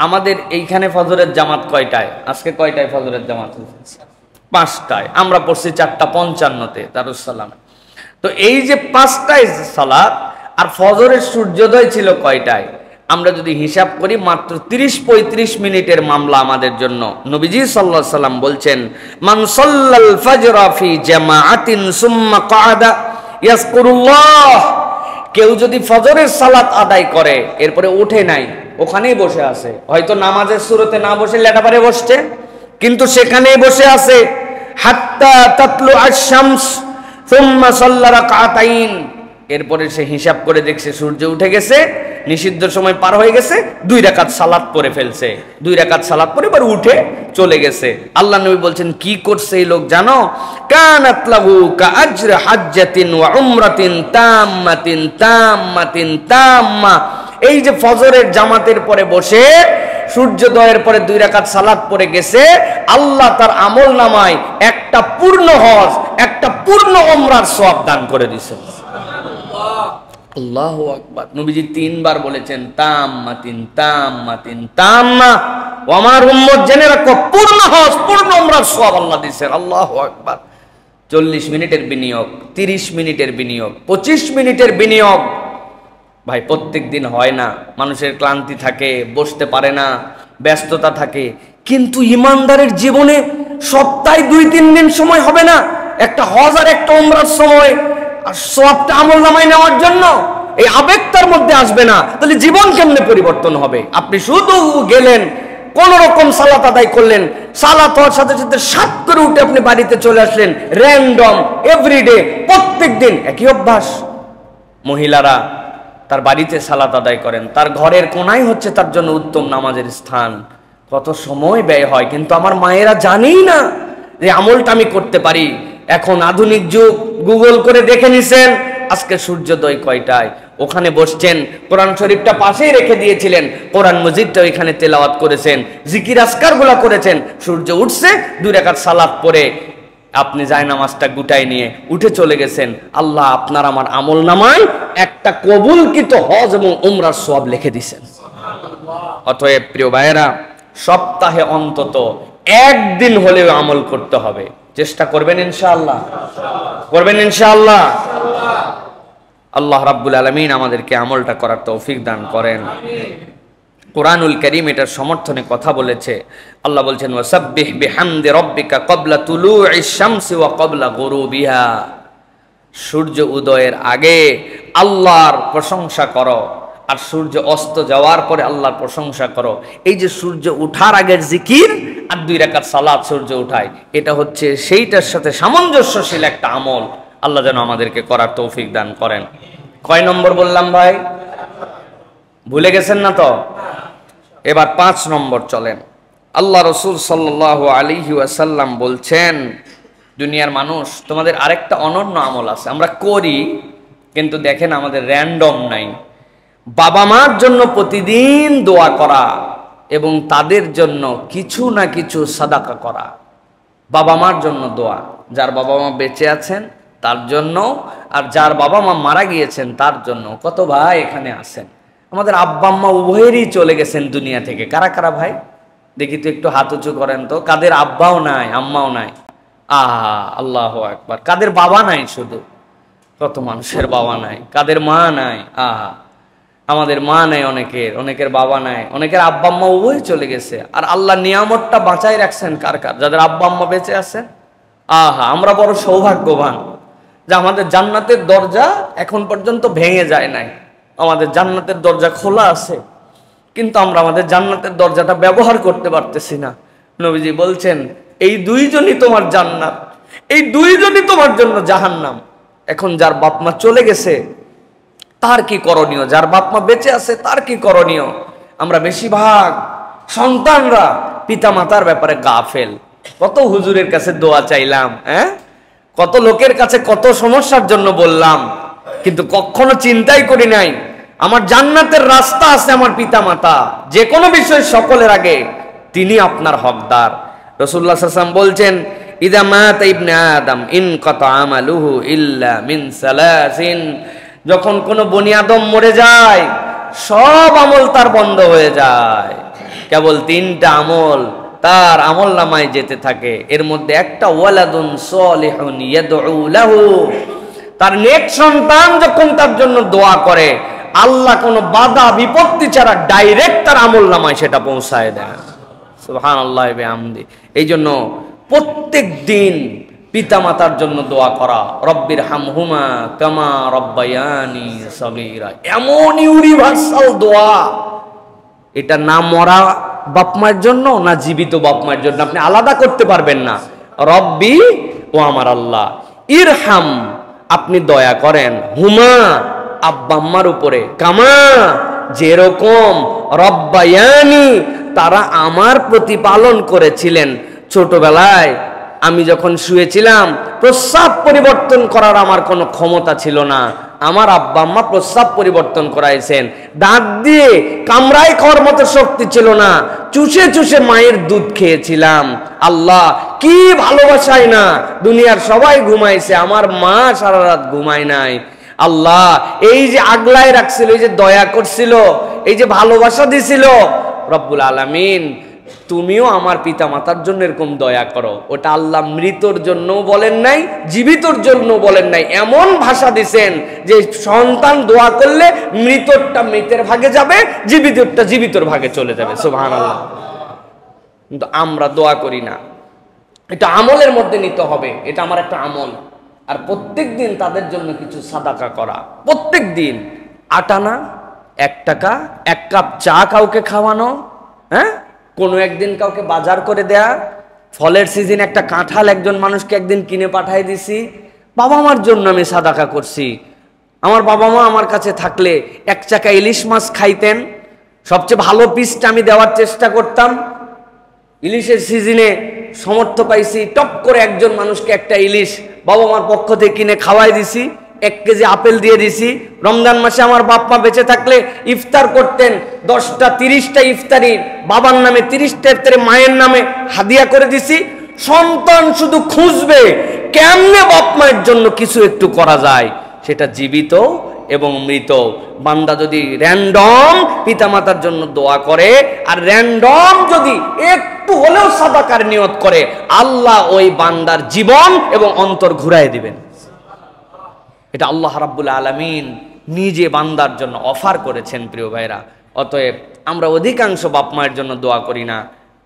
[SPEAKER 1] আমাদের এইখানে ফজরের জামাত কয়টায়? আজকে কয়টায় ফজরের জামাত? ৫টায়। আমরা পড়ছি ৪:৫৫-তে দারুস সালাম। তো এই যে ৫টায় সালাত আর ফজরের সূর্যোদয় ছিল কয়টায়? আমরা যদি হিসাব করি মাত্র ৩০-৩৫ মিনিটের মামলা আমাদের জন্য। নবীজি সাল্লাল্লাহু আলাইহি সাল্লাম বলছেন, মান সাল্লাল ফাজরা ফি জামাআতিন সুম্মা ক্বাদা ইয়াজকুরুল্লাহ। কেউ যদি ফজরের সালাত আদায় করে এরপরে উঠে নাই, ওখানেই বসে আছে, হয়তো নামাজের শুরুতে না বসে লেটাপারে বসছে, কিন্তু সেখানেই বসে আছে, হাত্তা তাতলু আশ-শামস সুম্মা সাল্লা রাকাতাইন। এরপরে সে হিসাব করে দেখছে সূর্য উঠে গেছে, নিষিদ্ধ সময় পার হয়ে গেছে, ২ রাকাত সালাত পড়ে ফেলছে। ২ রাকাত সালাত পড়ে এবার উঠে চলে গেছে। আল্লাহ নবী বলছেন কি করছে এই লোক জানো? কানাত লাহু কাআজরি হাজ্জাতিন ওয়া উমরাতিন তাম্মাতিন তাম্মাতিন তাম্মা। এই যে ফজরের জামাতের পরে বসে সূর্যোদয়ের পরে ২ রাকাত সালাত পড়ে গেছে, আল্লাহ তার আমল নামায় একটা পূর্ণ হজ, একটা পূর্ণ উমরার সওয়াব দান করে দিয়েছেন। আল্লাহু আকবার। নবীজি ৩ বার বলেছেন তাম্মাতিন তাম্মাতিন তাম্মা। ও আমার উম্মত জেনে রাখো, পূর্ণ হজ পূর্ণ উমরার সওয়াব আল্লাহ দিয়েছেন। আল্লাহু আকবার। ৪০ মিনিটের বিনিয়োগ, ৩০ মিনিটের বিনিয়োগ, ২৫ মিনিটের বিনিয়োগ। ভাই প্রত্যেক দিন হয় না, মানুষের ক্লান্তি থাকে, বসতে পারে না, ব্যস্ততা থাকে, কিন্তু ইমানদারের জীবনে সপ্তাহে ২-৩ দিন সময় হবে না একটা হজ আর একটা উমরার সময় আর সবটা আমল নামায় নেওয়ার জন্য? এই আবেগ তার মধ্যে আসবে না, তাহলে জীবন কেমনে পরিবর্তন হবে? আপনি শুধু গেলেন, কোন রকম সালাত আদায় করলেন, সালাত হওয়ার সাথে সাথে সাত করে উঠে আপনি বাড়িতে চলে আসলেন, র্যান্ডম এভরিডে, প্রত্যেক দিন একই অভ্যাস। মহিলারা তার বাড়িতে সালাত আদায় করেন, তার ঘরের কোনায় হচ্ছে তার জন্য উত্তম নামাজের স্থান। কত সময় ব্যয় হয়, কিন্তু আমার মায়েরা জানেই না যে আমলটা আমি করতে পারি। এখন আধুনিক যুগ, গুগল করে দেখে নিছেন আজকে সূর্যোদয় কয়টায়, ওখানে বসছেন, কোরআন শরীফটা পাশেই রেখে দিয়েছিলেন, কোরআন মজিদটা ওইখানে তেলাওয়াত করেছেন, জিকির আজকারগুলা করেছেন, সূর্য উঠছে ২ রাকাত সালাত পড়ে আপনি জায়নামাজটা গুটাই নিয়ে উঠে চলে গেছেন। আল্লাহ আপনার আমার আমল নামায় একটা কবুলকৃত হজ এবং উমরার সওয়াব লিখে দিয়েছেন। অতএব প্রিয় ভাইয়েরা, সপ্তাহে অন্তত একদিন হলেও আমল করতে হবে। চেষ্টা করবেন ইনশাআল্লাহ? করবেন ইনশাআল্লাহ? আল্লাহ রাব্বুল আলামিন আমাদেরকে আমলটা করার তৌফিক দান করেন। কুরআনুল কারীম এটার সমর্থনে কথা বলেছে। আল্লাহ বলছেন, ওয়াসাব্বিহ বিহামদি রাব্বিকা ক্বাবলা তুলুইশ শামসি ওয়া ক্বাবলা গুরুবিহা। সূর্য উদয়ের আগে আল্লাহর প্রশংসা করো, আর সূর্য অস্ত যাওয়ার পরে আল্লাহর প্রশংসা করো। এই যে সূর্য উঠার আগের জিকির আর ২ রাকাত সালাত সূর্য উঠায়, এটা হচ্ছে সেইটার সাথে সামঞ্জস্যশীল একটা আমল। আল্লাহ যেন আমাদেরকে করার তৌফিক দান করেন। কয় নম্বর বললাম ভাই? ভুলে গেছেন না তো? এবার ৫ নম্বর চলেন। আল্লাহ রাসূল সাল্লাল্লাহু আলাইহি ওয়াসাল্লাম বলছেন, দুনিয়ার মানুষ, তোমাদের আরেকটা অনন্য আমল আছে, আমরা করি কিন্তু দেখেন আমাদের র্যান্ডম নাই। বাবা মার জন্য প্রতিদিন দোয়া করা এবং তাদের জন্য কিছু না কিছু সাদাকা করা। বাবা মার জন্য দোয়া, যার বাবা মা বেঁচে আছেন তার জন্য, আর যার বাবা মা মারা গিয়েছেন তার জন্য। কত ভাই এখানে আছেন, আমাদের আব্বা আম্মা উভয়েরই চলে গেছেন দুনিয়া থেকে। কারা কারা ভাই দেখি তো, একটু হাত উঁচু করেন তো। কাদের আব্বাও নাই, আম্মাও নাই? আহা, আল্লাহ আকবার। কাদের বাবা নাই? শুধু কত মানুষের বাবা নাই, কাদের মা নাই? আহা, আমাদের মা নাই, অনেকের বাবা নাই, অনেকের আব্বা আম্মা উভয় চলে গেছে। আর আল্লাহ নিয়ামতটা বাঁচাই রাখছেন কার কার? যাদের আব্বা আম্মা বেঁচে আছেন। আহা, আমরা বড় সৌভাগ্যবান যে আমাদের জান্নাতের দরজা এখন পর্যন্ত ভেঙে যায় নাই। আমাদের জান্নাতের দরজা খোলা আছে, কিন্তু আমরা আমাদের জান্নাতের দরজাটা ব্যবহার করতে পারতেছি না। নবীজি বলছেন, এই দুইজনই তোমার জান্নাত, এই দুইজনই তোমার জন্য জাহান্নাম। এখন যার বাপ মা চলে গেছে তার কি করণীয়? যার বাপ মা বেঁচে আছে তার কি করণীয়? আমরা বেশিরভাগ সন্তানরা পিতা মাতার ব্যাপারে গাফেল। কত হুজুরের কাছে দোয়া চাইলাম, কত লোকের কাছে কত সমস্যার জন্য বললাম, কিন্তু কখনো চিন্তাই করি নাই আমার জান্নাতের রাস্তা আছে আমার পিতা মাতা। যে কোনো বিষয় সকলের আগে তিনি আপনার হকদার। রাসূলুল্লাহ সাল্লাল্লাহু আলাইহি ওয়াসাল্লাম বলছেন, ইদা মাতা ইবনে আদম ইনকাতা আমালুহু ইল্লা মিন সালাসিন। যখন কোনো বনি আদম মরে যায় সব আমল তার বন্ধ হয়ে যায়, কেবল তিনটা আমল তার আমল নামায় যেতে থাকে। এর মধ্যে একটা ওয়ালাদুন সলিহুন ইয়াদউ লাহু, তার নেক সন্তান যখন তার জন্য দোয়া করে আল্লাহ কোনো বাধা বিপত্তি ছাড়া ডাইরেক্ট তার আমল নামায় সেটা পৌঁছায় দেয়। সুবহানাল্লাহ ওয়া বিহামদি। এই জন্য প্রত্যেক দিন পিতা মাতার জন্য দোয়া করা, রব্বির হামহুমা কামা রব্বায়ানি সগীরা, এমন ইউনিভার্সাল দোয়া। এটা না মরা বাপ মায়ের জন্য না জীবিত বাপ মায়ের জন্য, আপনি আলাদা করতে পারবেন না। রব্বি, ও আমার আল্লাহ, ইরহাম, আপনি দয়া করেন, হুমা, আব্বা আম্মার উপরে, কামা, যেরকম রব্বায়ানি, তারা আমার প্রতিপালন করেছিলেন। ছোটবেলায় আমি যখন শুয়েছিলাম প্রস্রাব পরিবর্তন করার আমার কোনো ক্ষমতা ছিল না, আমার আব্বা আম্মা প্রস্রাব পরিবর্তন করাইছেন। দাঁত দিয়ে কামড়াই খাওয়ার মতো শক্তি ছিল না, চুষে চুষে মায়ের দুধ খেয়েছিলাম। আল্লাহ, কি ভালোবাসাই না, দুনিয়ার সবাই ঘুমাইছে, আমার মা সারা রাত ঘুমায় নাই। আল্লাহ, এই যে আগলায় রাখছিল, এই যে দয়া করছিল, এই যে ভালোবাসা দিছিল, রব্বুল আলামিন তুমিও আমার পিতা মাতার জন্য এরকম দয়া করো। ওটা আল্লাহ মৃতর জন্য বলেন নাই, জীবিতর জন্য বলেন নাই, এমন ভাষা দিছেন যে সন্তান দোয়া করলে মৃতরটা মৃতের ভাগে যাবে, জীবিতরটা জীবিতর ভাগে চলে যাবে। সুবহানাল্লাহ। কিন্তু আমরা দোয়া করি না। এটা আমলের মধ্যে নিতে হবে, এটা আমার একটা আমল। আর প্রত্যেক দিন তাদের জন্য কিছু সাদাকা করা, প্রত্যেক দিন। আটা না, 1 টাকা, 1 কাপ চা কাউকে খাওয়ানো, কোনো একদিন কাউকে বাজার করে দেয়া, ফলের সিজন একটা কাঁঠাল একজন মানুষকে একদিন কিনে পাঠাই দিছি। বাবা মার জন্য আমি সাদাকা করছি। আমার বাবা মা আমার কাছে থাকলে 1 চাকা ইলিশ মাছ খাইতেন, সবচেয়ে ভালো পিসটা আমি দেওয়ার চেষ্টা করতাম। ইলিশের সিজনে সমর্থ পাইছি, টপ করে একজন মানুষকে একটা ইলিশ বাবা মার পক্ষ থেকে কিনে খাওয়াই দিছি। 1 কেজি আপেল দিয়ে দিছি। রমজান মাসে আমার বাপ মা বেঁচে থাকলে ইফতার করতেন, 10টা 30টা ইফতারি বাবার নামে, 30টা ইফতারি মায়ের নামে হাদিয়া করে দিছি। সন্তান শুধু খুঁজবে কেমনে বাপ মায়ের জন্য কিছু একটু করা যায়, সেটা জীবিত এবং মৃত। বান্দা যদি র্যান্ডম পিতামাতার জন্য দোয়া করে আর র্যান্ডম যদি একটু হলেও সাদাকার নিয়ত করে, আল্লাহ ওই বান্দার জীবন এবং অন্তর ঘুরায় দিবেন। এটা আল্লাহ রাব্বুল আলামিন নিজে বান্দার জন্য অফার করেছেন। প্রিয় ভাইরা, অতএব আমরা অধিকাংশ বাপ মায়ের জন্য দোয়া করি না।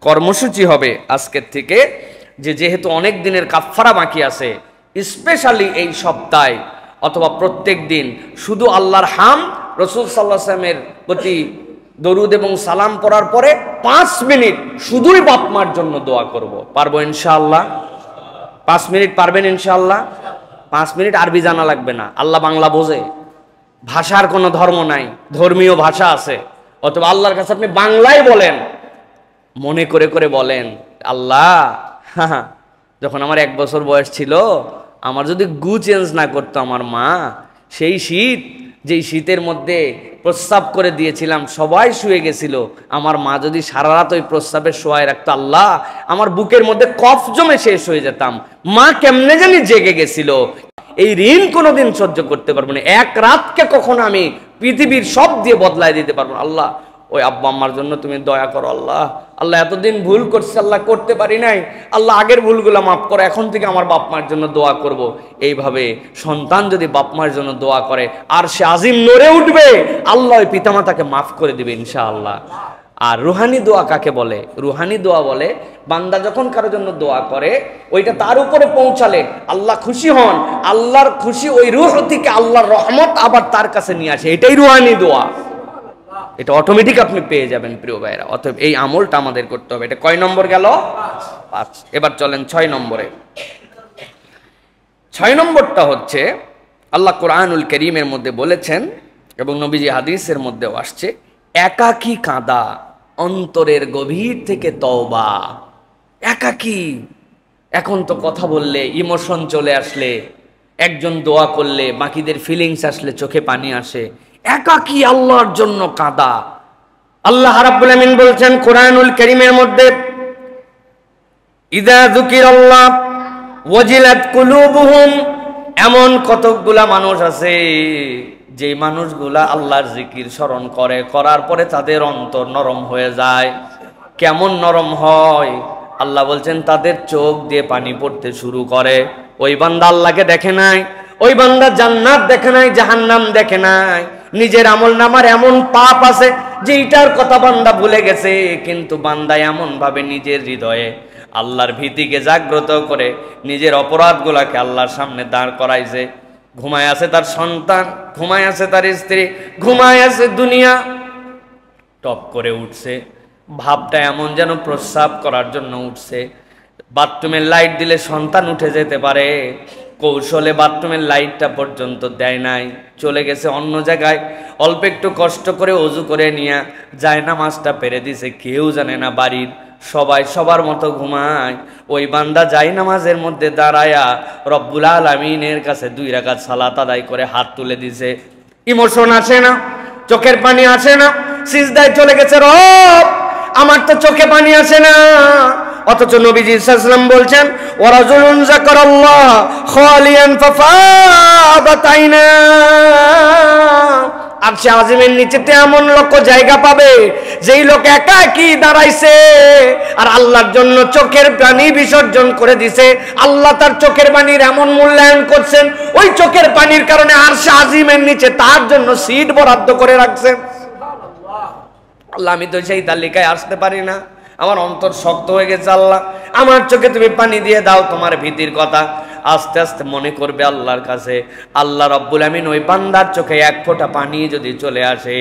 [SPEAKER 1] কর্মসূচি হবে আজকের থেকে যে যেহেতু অনেক দিনের কাফফারা বাকি আছে, স্পেশালি এই সপ্তাহে অথবা প্রত্যেক দিন শুধু আল্লাহর হাম, রাসূল সাল্লাল্লাহু আলাইহি ওয়াসাল্লামের প্রতি দরুদ এবং সালাম পড়ার পরে 5 মিনিট শুধুই বাপ মার জন্য দোয়া করব। পারবো ইনশাআল্লাহ? 5 মিনিট পারবেন ইনশাআল্লাহ? 5 মিনিট আরবি জানা লাগবে না, আল্লাহ বাংলা বোঝে, ভাষার কোনো ধর্ম নাই, ধর্মীয় ভাষা আছে। অথবা আল্লাহর কাছে আপনি বাংলায় বলেন, মনে করে করে বলেন, আল্লাহ যখন আমার 1 বছর বয়স ছিল, আমার যদি গু চেঞ্জ না করতো আমার মা, সেই শীত, যেই শীতের মধ্যে প্রস্রাব করে দিয়েছিলাম, সবাই শুয়ে গেছিল, আমার মা যদি সারা রাত ওই প্রস্রাবে শোয়ায় রাখতো, আল্লাহ আমার বুকের মধ্যে কফ জমে শেষ হয়ে যেতাম। মা কেমনে জানি জেগে গেছিল। এই ঋণ কোনোদিন সহ্য করতে পারবো না। এক রাতকে কখনো আমি পৃথিবীর সব দিয়ে বদলায় দিতে পারবো না। আল্লাহ ওই আব্বা আম্মার জন্য তুমি দয়া করো আল্লাহ। আল্লাহ এতদিন ভুল করছে আল্লাহ, করতে পারি নাই, আল্লাহ আগের ভুলগুলো মাফ করো, এখন থেকে আমার বাপ মার জন্য দোয়া করব। এইভাবে সন্তান যদি বাপ মার জন্য দোয়া করে আর সে আজিম নড়ে উঠবে, আল্লাহ ওই পিতামাতাকে মাফ করে দিবে ইনশাআল্লাহ। আর রুহানি দোয়া কাকে বলে? রুহানি দোয়া বলে বান্দা যখন কারোর জন্য দোয়া করে, ওইটা তার উপরে পৌঁছালে আল্লাহ খুশি হন, আল্লাহর খুশি ওই রূহ থেকে আল্লাহর রহমত আবার তার কাছে নিয়ে আসে, এটাই রুহানি দোয়া। এটা অটোমেটিক আপনি পেয়ে যাবেন প্রিয় ভাইরা। অতএব এই আমলটা আমাদের করতে হবে। এটা কয় নম্বর গেল? 5। এবার চলেন 6 নম্বরে। 6 নম্বরটা হচ্ছে আল্লাহ কোরআনুল কারীমের মধ্যে বলেছেন এবং নবীজি হাদিসের মধ্যেও আসছে, একাকী কাঁদা, অন্তরের গভীর থেকে তওবা। একাকী, এখন তো কথা বললে ইমোশন চলে আসলে, একজন দোয়া করলে বাকিদের ফিলিংস আসলে চোখে পানি আসে। একাকী আল্লাহর জন্য কাঁদা। আল্লাহ রাব্বুল আমিন বলছেন কোরআনুল কারীমের মধ্যে, ইযা যুকিরাল্লাহ ওয়াজিলাত কুলুবুহুম। এমন কতকগুলা মানুষ আছে যে মানুষগুলা আল্লাহর জিকির স্মরণ করে, করার পরে তাদের অন্তর নরম হয়ে যায়। কেমন নরম হয়? আল্লাহ বলছেন তাদের চোখ দিয়ে পানি পড়তে শুরু করে। ওই বান্দা আল্লাহকে দেখে নাই, ওই বান্দা জান্নাত দেখে নাই, জাহান্নাম দেখে নাই। নিজের আমলনামার এমন পাপ আছে যে এটার কথা বান্দা ভুলে গেছে, কিন্তু বান্দা এমন ভাবে নিজের হৃদয়ে আল্লাহর ভীতিকে জাগ্রত করে নিজের অপরাধগুলাকে আল্লাহর সামনে দাঁড় করাইছে। ঘুমায় আছে তার সন্তান, ঘুমায় আছে তার স্ত্রী, ঘুমায় আছে দুনিয়া, টপ করে উঠছে। ভাবটা এমন যেন প্রস্রাব করার জন্য উঠছে। বাথরুমের লাইট দিলে সন্তান উঠে যেতে পারে, কৌশলে বাথরুমের লাইটটা পর্যন্ত দেয় নাই, চলে গেছে অন্য জায়গায়। অল্প একটু কষ্ট করে অজু করে নিয়ে যায় নামাজটা পেরে দিছে, কেউ জানে না বাড়ির, সবাই সবার মতো ঘুমায়। ওই বান্দা যায় নামাজের মধ্যে দাঁড়ায়া রব্বুল আলামিনের কাছে 2 রাকাত সালাত আদায় করে হাত তুলে দিছে। ইমোশন আসে না, চোখের পানি আসে না, সিজদায় চলে গেছে, রব আমার তো চোখে পানি আসে না। অথচ নবীজি সাল্লাল্লাহু আলাইহি ওয়াসাল্লাম বলছেন, ওয়ারাজুলুন যাকারাল্লাহ খালিয়ান ফাফাদাত আইনা। আরশে আজিমের নিচেতে এমন লোক জায়গা পাবে যেই লোক একাকী দাঁড়াইছে আর আল্লাহর জন্য চোখের পানি বিসর্জন করে দিছে। আল্লাহ তার চোখের পানির এমন মূল্যায়ন করছেন, ওই চোখের পানির কারণে আরশে আজিমের নিচে তার জন্য সিট বরাদ্দ করে রাখছেন। আল্লাহ আমি তো সেই তালিকায় আসতে পারি না, আমার অন্তর শক্ত হয়ে গেছে, আল্লাহ আমার চোখে তুমি পানি দিয়ে দাও, তোমার ভীতির কথা আস্তে আস্তে মনে করবে আল্লাহর কাছে। আল্লাহ রব্বুল আমিন ওই বান্দার চোখে 1 ফোঁটা পানি যদি চলে আসে,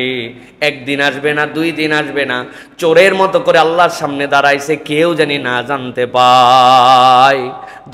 [SPEAKER 1] 1 দিন আসবে না, 2 দিন আসবে না, চোরের মতো করে আল্লাহর সামনে দাঁড়াইছে, কেউ জানি না জানতে পায়।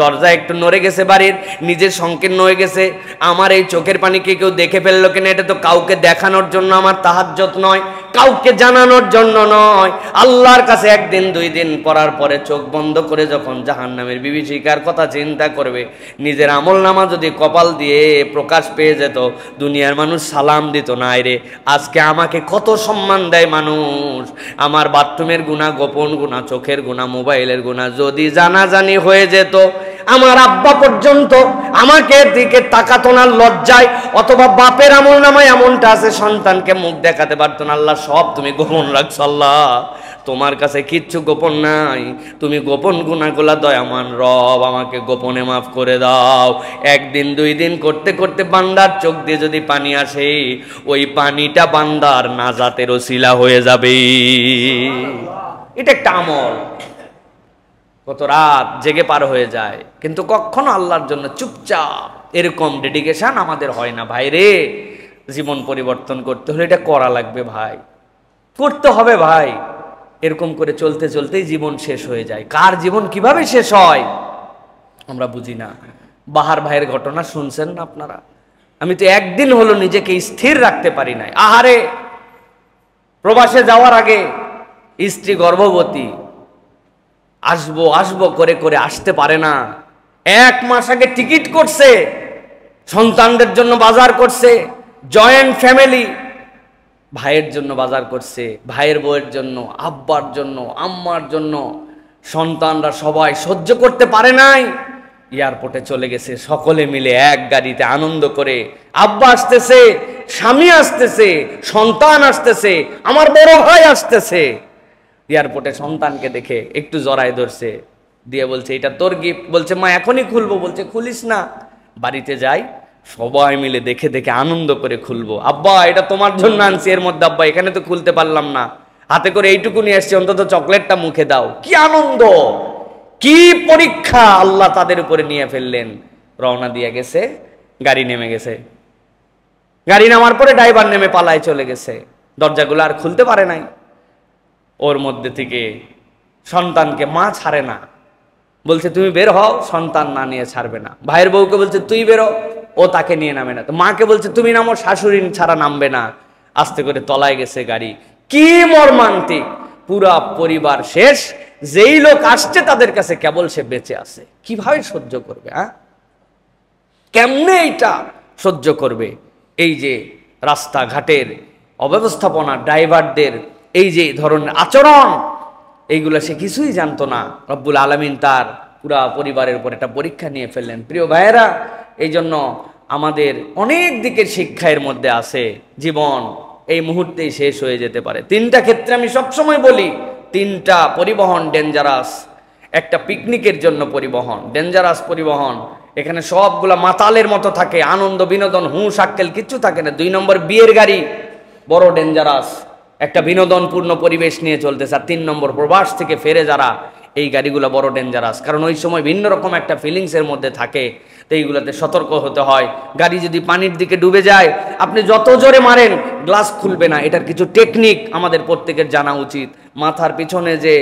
[SPEAKER 1] দরজা একটু নড়ে গেছে বাড়ির, নিজের সংকীর্ণ হয়ে গেছে, আমার এই চোখের পানিকে কেউ দেখে ফেললো কিনা, এটা তো কাউকে দেখানোর জন্য আমার তাহাজ্জুদ নয়, কাউকে জানানোর জন্য নয়। আল্লাহর কাছে 1 দিন 2 দিন পড়ার পরে চোখ বন্ধ করে যখন জাহান্নামের বিভীষিকার কথা চিন্তা করবে, নিজের আমলনামা যদি কপাল দিয়ে প্রকাশ পেয়ে যেত, দুনিয়ার মানুষ সালাম দিত না। রে আজকে আমাকে কত সম্মান দেয় মানুষ। আমার বাথরুমের গুনাহ, গোপন গুনাহ, চোখের গুনাহ, মোবাইলের গুনাহ যদি জানাজানি হয়ে যেত, আমার আব্বা পর্যন্ত আমাকে দিকে তাকাতো না লজ্জায়, অথবা বাপের আমলনামায় এমনটা আছে সন্তানকে মুখ দেখাতে পারতো না। আল্লাহ সব তুমি গোপন রাখছো, আল্লাহ তোমার কাছে কিচ্ছু গোপন নাই, তুমি গোপন গুনাহগুলা দয়ামান রব আমাকে গোপনে মাফ করে দাও। 1 দিন 2 দিন করতে করতে বান্দার চোখ দিয়ে যদি পানি আসে, ওই পানিটা বান্দার নাজাতের ওসিলা হয়ে যাবে। এটা একটা আমল। কত রাত জেগে পার হয়ে যায়, কিন্তু কখনো আল্লাহর জন্য চুপচাপ এরকম ডেডিকেশন আমাদের হয় না। ভাই রে, জীবন পরিবর্তন করতে হলে এটা করা লাগবে ভাই, করতে হবে ভাই। এরকম করে চলতে চলতেই জীবন শেষ হয়ে যায়। কার জীবন কিভাবে শেষ হয় আমরা বুঝি না। বাহার ভাইয়ের ঘটনা শুনছেন না আপনারা? আমি তো 1 দিন হলো নিজেকে স্থির রাখতে পারি নাই। আহারে, প্রবাসে যাওয়ার আগে স্ত্রী গর্ভবতী, আসবো আসবো করে করে আসতে পারে না। 1 মাস আগে টিকিট করছে, সন্তানদের জন্য বাজার করছে, জয়েন্ট ফ্যামিলি, ভাইয়ের জন্য বাজার করছে, ভাইয়ের বউয়ের জন্য, আব্বার জন্য, আম্মার জন্য। সন্তানরা সবাই সহ্য করতে পারে নাই, এয়ারপোর্টে চলে গেছে সকলে মিলে এক গাড়িতে আনন্দ করে। আব্বা আসতেছে, স্বামী আসতেছে, সন্তান আসতেছে, আমার বড় ভাই আসতেছে। এয়ারপোর্টে সন্তানকে দেখে একটু জড়ায় ধরছে, দিয়ে বলছে এটা তোর গিফট। বলছে মা এখনই খুলবো। বলছে খুলিস না, বাড়িতে যাই সবাই মিলে দেখে দেখে আনন্দ করে খুলবো। আব্বা এটা তোমার জন্য আনছি, এর মধ্যে আব্বা এখানে তো খুলতে পারলাম না, হাতে করে এইটুকু নিয়ে এসছি, অন্তত চকলেটটা মুখে দাও। কি আনন্দ, কি পরীক্ষা আল্লাহ তাদের উপরে নিয়ে ফেললেন। রওনা দিয়ে গেছে, গাড়ি নেমে গেছে। গাড়ি নামার পরে ড্রাইভার নেমে পালায় চলে গেছে, দরজাগুলো আর খুলতে পারে নাই। ওর মধ্যে থেকে সন্তানকে মা ছাড়ে না, বলছে তুমি বের হও, সন্তান না নিয়ে ছাড়বে না। ভাইয়ের বউকে বলছে তুই বেরো, ও তাকে নিয়ে নামে না। তো মাকে বলছে তুমি নামো, শাশুড়ি ছাড়া নামবে না। আস্তে করে তলায় গেছে গাড়ি। কি মর্মান্তিক, পুরা পরিবার শেষ। যেই লোক আসছে তাদের কাছে কেবল সে বেঁচে আছে। কিভাবে সহ্য করবে? কেমনে এইটা সহ্য করবে? এই যে রাস্তাঘাটের অব্যবস্থাপনা, ড্রাইভারদের এই যে ধরনের আচরণ, এইগুলো সে কিছুই জানতো না। রব্বুল আলামিন তার পুরা পরিবারের উপর একটা পরীক্ষা নিয়ে ফেললেন। প্রিয় ভাইয়েরা, এই জন্য আমাদের অনেক দিকের শিক্ষা এর মধ্যে আছে। জীবন এই মুহূর্তেই শেষ হয়ে যেতে পারে। তিনটা ক্ষেত্রে আমি সবসময় বলি, তিনটা পরিবহন ডেঞ্জারাস। একটা পিকনিকের জন্য পরিবহন, ডেঞ্জারাস পরিবহন, এখানে সবগুলা মাতালের মতো থাকে, আনন্দ বিনোদন হুঁশ আক্কেল কিচ্ছু থাকে না। 2 নম্বর বিয়ের গাড়ি, বড় ডেঞ্জারাস, একটা বিনোদনপূর্ণ পরিবেশ নিয়ে চলতেছে। আর 3 নম্বর প্রবাস থেকে ফেরে যারা, এই গাড়িগুলো বড় ডেঞ্জারাস, কারণ ওই সময় ভিন্ন রকম একটা ফিলিংসের মধ্যে থাকে। তো এইগুলোতে সতর্ক হতে হয়। গাড়ি যদি পানির দিকে ডুবে যায়, আপনি যত জোরে মারেন গ্লাস খুলবে না। এটার কিছু টেকনিক আমাদের প্রত্যেকের জানা উচিত। মাথার পিছনে যে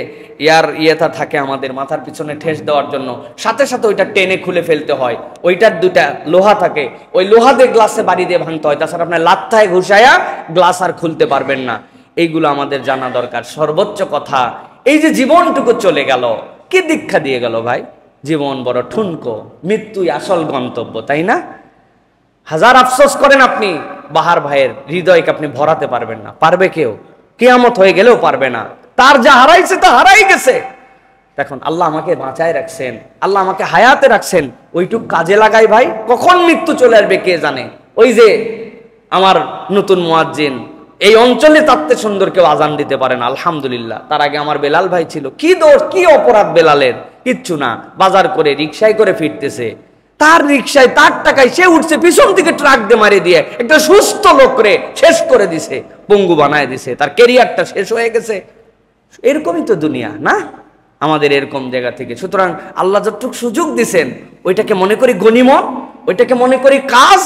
[SPEAKER 1] ইয়েটা থাকে, আমাদের মাথার পিছনে ঠেস দেওয়ার জন্য, সাথে সাথে ওইটা টেনে খুলে ফেলতে হয়। ওইটার 2টা লোহা থাকে, ওই লোহা দিয়ে গ্লাসে বাড়ি দিয়ে ভাঙতে হয়। তাছাড়া আপনার লাত্থায় ঘুষায়া গ্লাস আর খুলতে পারবেন না। এইগুলো আমাদের জানা দরকার। সর্বোচ্চ কথা, এই যে জীবনটুকু চলে গেল, কি দীক্ষা দিয়ে গেল ভাই? জীবন বড় ঠুনকো, মৃত্যুই আসল গন্তব্য, তাই না? হাজার আফসোস করেন আপনি, বাহার ভাইয়ের হৃদয়কে আপনি ভরাতে পারবেন না। পারবে কেউ? কিয়ামত হয়ে গেলেও পারবে না। তার যা হারাইছে তা হারাই গেছে। দেখুন, আল্লাহ আমাকে বাঁচায় রাখছেন, আল্লাহ আমাকে হায়াতে রাখছেন, ওইটুক কাজে লাগাই ভাই। কখন মৃত্যু চলে আসবে কে জানে। ওই যে আমার নতুন মুয়াজ্জিন, এই অঞ্চলে তাতে সুন্দর কেউ আজান দিতে পারেন, আলহামদুলিল্লাহ। তার আগে আমার বেলাল ভাই ছিল। কি দোষ, কি অপরাধ বেলালের? কিচ্ছু না, বাজার করে রিক্সায় করে ফিরতেছে। তার রিক্সায়, তার টাকায় সে উঠছে, পিছন থেকে ট্রাক দিয়ে মারিয়ে দিয়ে একটা সুস্থ লোকরে শেষ করে দিছে, পঙ্গু বানায় দিছে, তার ক্যারিয়ারটা শেষ হয়ে গেছে। এরকমই তো দুনিয়া না আমাদের, এরকম জায়গা থেকে। সুতরাং আল্লাহ যতটুকু সুযোগ দিছেন, ওইটাকে মনে করি গনিমত, ওইটাকে মনে করি কাজ।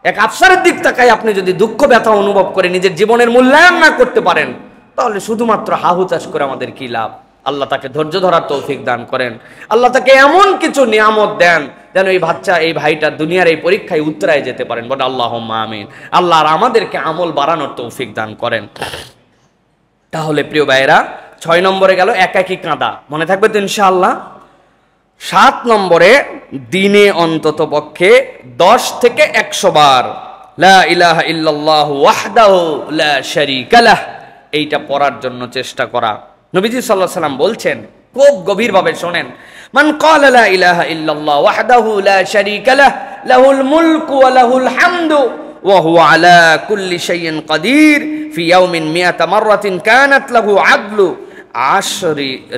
[SPEAKER 1] এক আফসারের দিক তাকায় আপনি যদি দুঃখ ব্যথা অনুভব করে নিজের জীবনের মূল্যায়ন না করতে পারেন, তাহলে শুধুমাত্র হাহু চাষ করে আমাদের কি লাভ? আল্লাহ তাকে ধৈর্য ধরার তৌফিক দান করেন। আল্লাহ তাকে এমন কিছু নিয়ামত দেন যেন এই বাচ্চা, এই ভাইটা দুনিয়ার এই পরীক্ষায় উত্তরায় যেতে পারেন। বলে আল্লাহুম্মা আমিন। আল্লাহ আর আমাদেরকে আমল বাড়ানোর তৌফিক দান করেন। তাহলে প্রিয় ভাইয়েরা, 6 নম্বরে গেল একাকী কাঁদা, মনে থাকবে তো ইনশাআল্লাহ। 7 নম্বরে দিনে অন্তত পক্ষে 10 থেকে 100 বার লা ইলাহা ইল্লাল্লাহু ওয়াহদাহু লা শারীকা লাহ, এইটা পড়ার জন্য চেষ্টা করা। নবীজি সাল্লাল্লাহু আলাইহি সাল্লাম বলছেন, খুব গভীরভাবে শোনেন, মান ক্বালা লা ইলাহা ইল্লাল্লাহ ওয়াহদাহু লা শারীকা লাহ লাহুল মুলকু ওয়া লাহুল হামদু ওয়া হুয়া আলা কুল্লি শাইইন কাদির ফি ইয়াউমিন মিয়াতা মাররাতিন কানাত লাহু আদলু 10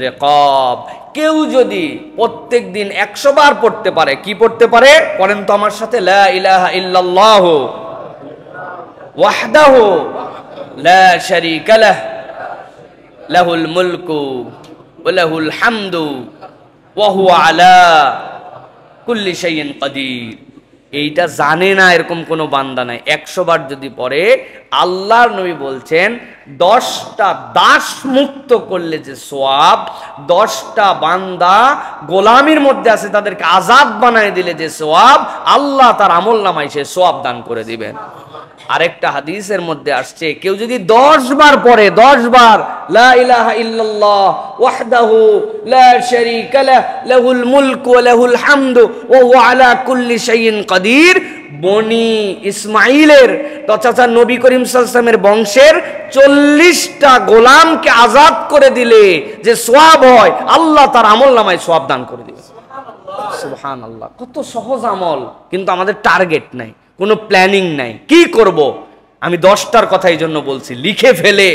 [SPEAKER 1] রিকাব। কেউ যদি প্রত্যেক দিন 100 বার পড়তে পারে, কি পড়তে পারে? পড়েন তো আমার সাথে, লা ইলাহা ইল্লাল্লাহু ওয়াহদাহু লা শারীকা লাহ লাহুল মুলকু ওয়া লাহুল হামদু ওয়া হুয়া আলা কুল্লি শাইইন কাদির। এইটা জানে না এরকম কোনো বান্দা নাই। 100 বার যদি পড়ে, আল্লাহর নবী বলছেন 10টা দাস মুক্ত করলে যে সওয়াব, 10টা বান্দা গোলামির মধ্যে আছে তাদেরকে আজাদ বানায় দিলে যে সওয়াব, আল্লাহ তার আমলনামায় সে সওয়াব দান করে দিবেন। আরেকটা হাদিসের মধ্যে আসছে, কেউ যদি 10 বার পড়ে, 10 বার লা ইলাহা ইল্লাল্লাহ ওয়াহদাহু লা শারীকা লাহু লাহুল মুলকু ওয়া লাহুল হামদু ওয়া হুয়া আলা কুল্লি শাইইন কাদির। বনি ইসমাইলের তথা নবী করিম সাল্লাল্লাহু আলাইহি ওয়াসাল্লামের বংশের 40টা গোলামকে আজাদ করে দিলে যে সওয়াব হয়, আল্লাহ তার আমলনামায় সওয়াব দান করে দিবে। সুবহানাল্লাহ, কত সহজ আমল, কিন্তু আমাদের টার্গেট নাই, কোনো প্ল্যানিং নাই, কি করব। আমি 10টার কথা এই জন্য বলছি, লিখে ফেলে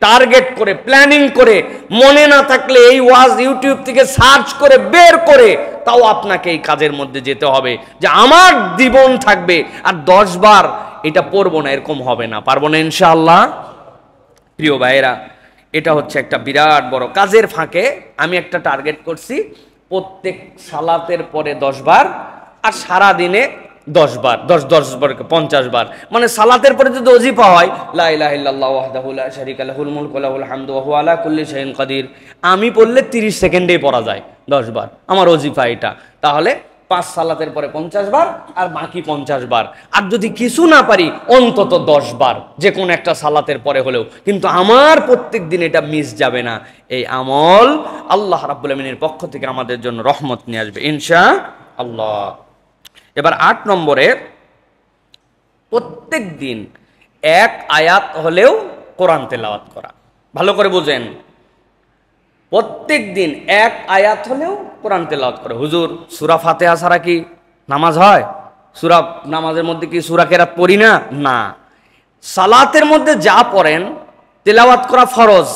[SPEAKER 1] টার্গেট করে প্ল্যানিং করে, মনে না থাকলে এই ওয়াজ ইউটিউব থেকে সার্চ করে বের করে তাও আপনাকে এই কাজের মধ্যে যেতে হবে যে আমার জীবন থাকবে আর 10 বার এটা পড়বো না, এরকম হবে না, পারবো না ইনশাআল্লাহ। প্রিয় ভাইয়েরা, এটা হচ্ছে একটা বিরাট বড় কাজের ফাঁকে আমি একটা টার্গেট করছি, প্রত্যেক সালাতের পরে 10 বার আর সারা দিনে 10 বার, 10 বার 50 বার, মানে সালাতের পরে যদি ওজিফা হয় লা ইলাহা ইল্লাল্লাহু ওয়াহদাহু লা শারীকা লাহুল মুলকু ওয়া লাহুল হামদু ওয়া হুয়া আলা কুল্লি শাইইন কাদির, আমি পড়লে 30 সেকেন্ডেই পড়া যায় 10 বার, আমার ওজিফা এটা। তাহলে 5 সালাতের পরে 50 বার আর বাকি 50 বার, আর যদি কিছু না পারি অন্তত 10 বার যে কোনো একটা সালাতের পরে হলেও, কিন্তু আমার প্রত্যেক দিন এটা মিস যাবে না। এই আমল আল্লাহ রাব্বুল আমিনের পক্ষ থেকে আমাদের জন্য রহমত নিয়ে আসবে ইনশাআল্লাহ। এবার 8 নম্বরে, প্রত্যেক দিন 1 আয়াত হলেও কোরআন তেলাওয়াত করা। ভালো করে বুঝেন, প্রত্যেক দিন 1 আয়াত হলেও কোরআন তেলাওয়াত করে। হুজুর, সূরা ফাতিহা ছাড়া কি নামাজ হয়? নামাজের মধ্যে কি সূরা কেরাত পড়ি না? না, সালাতের মধ্যে যা পড়েন তেলাওয়াত করা ফরজ,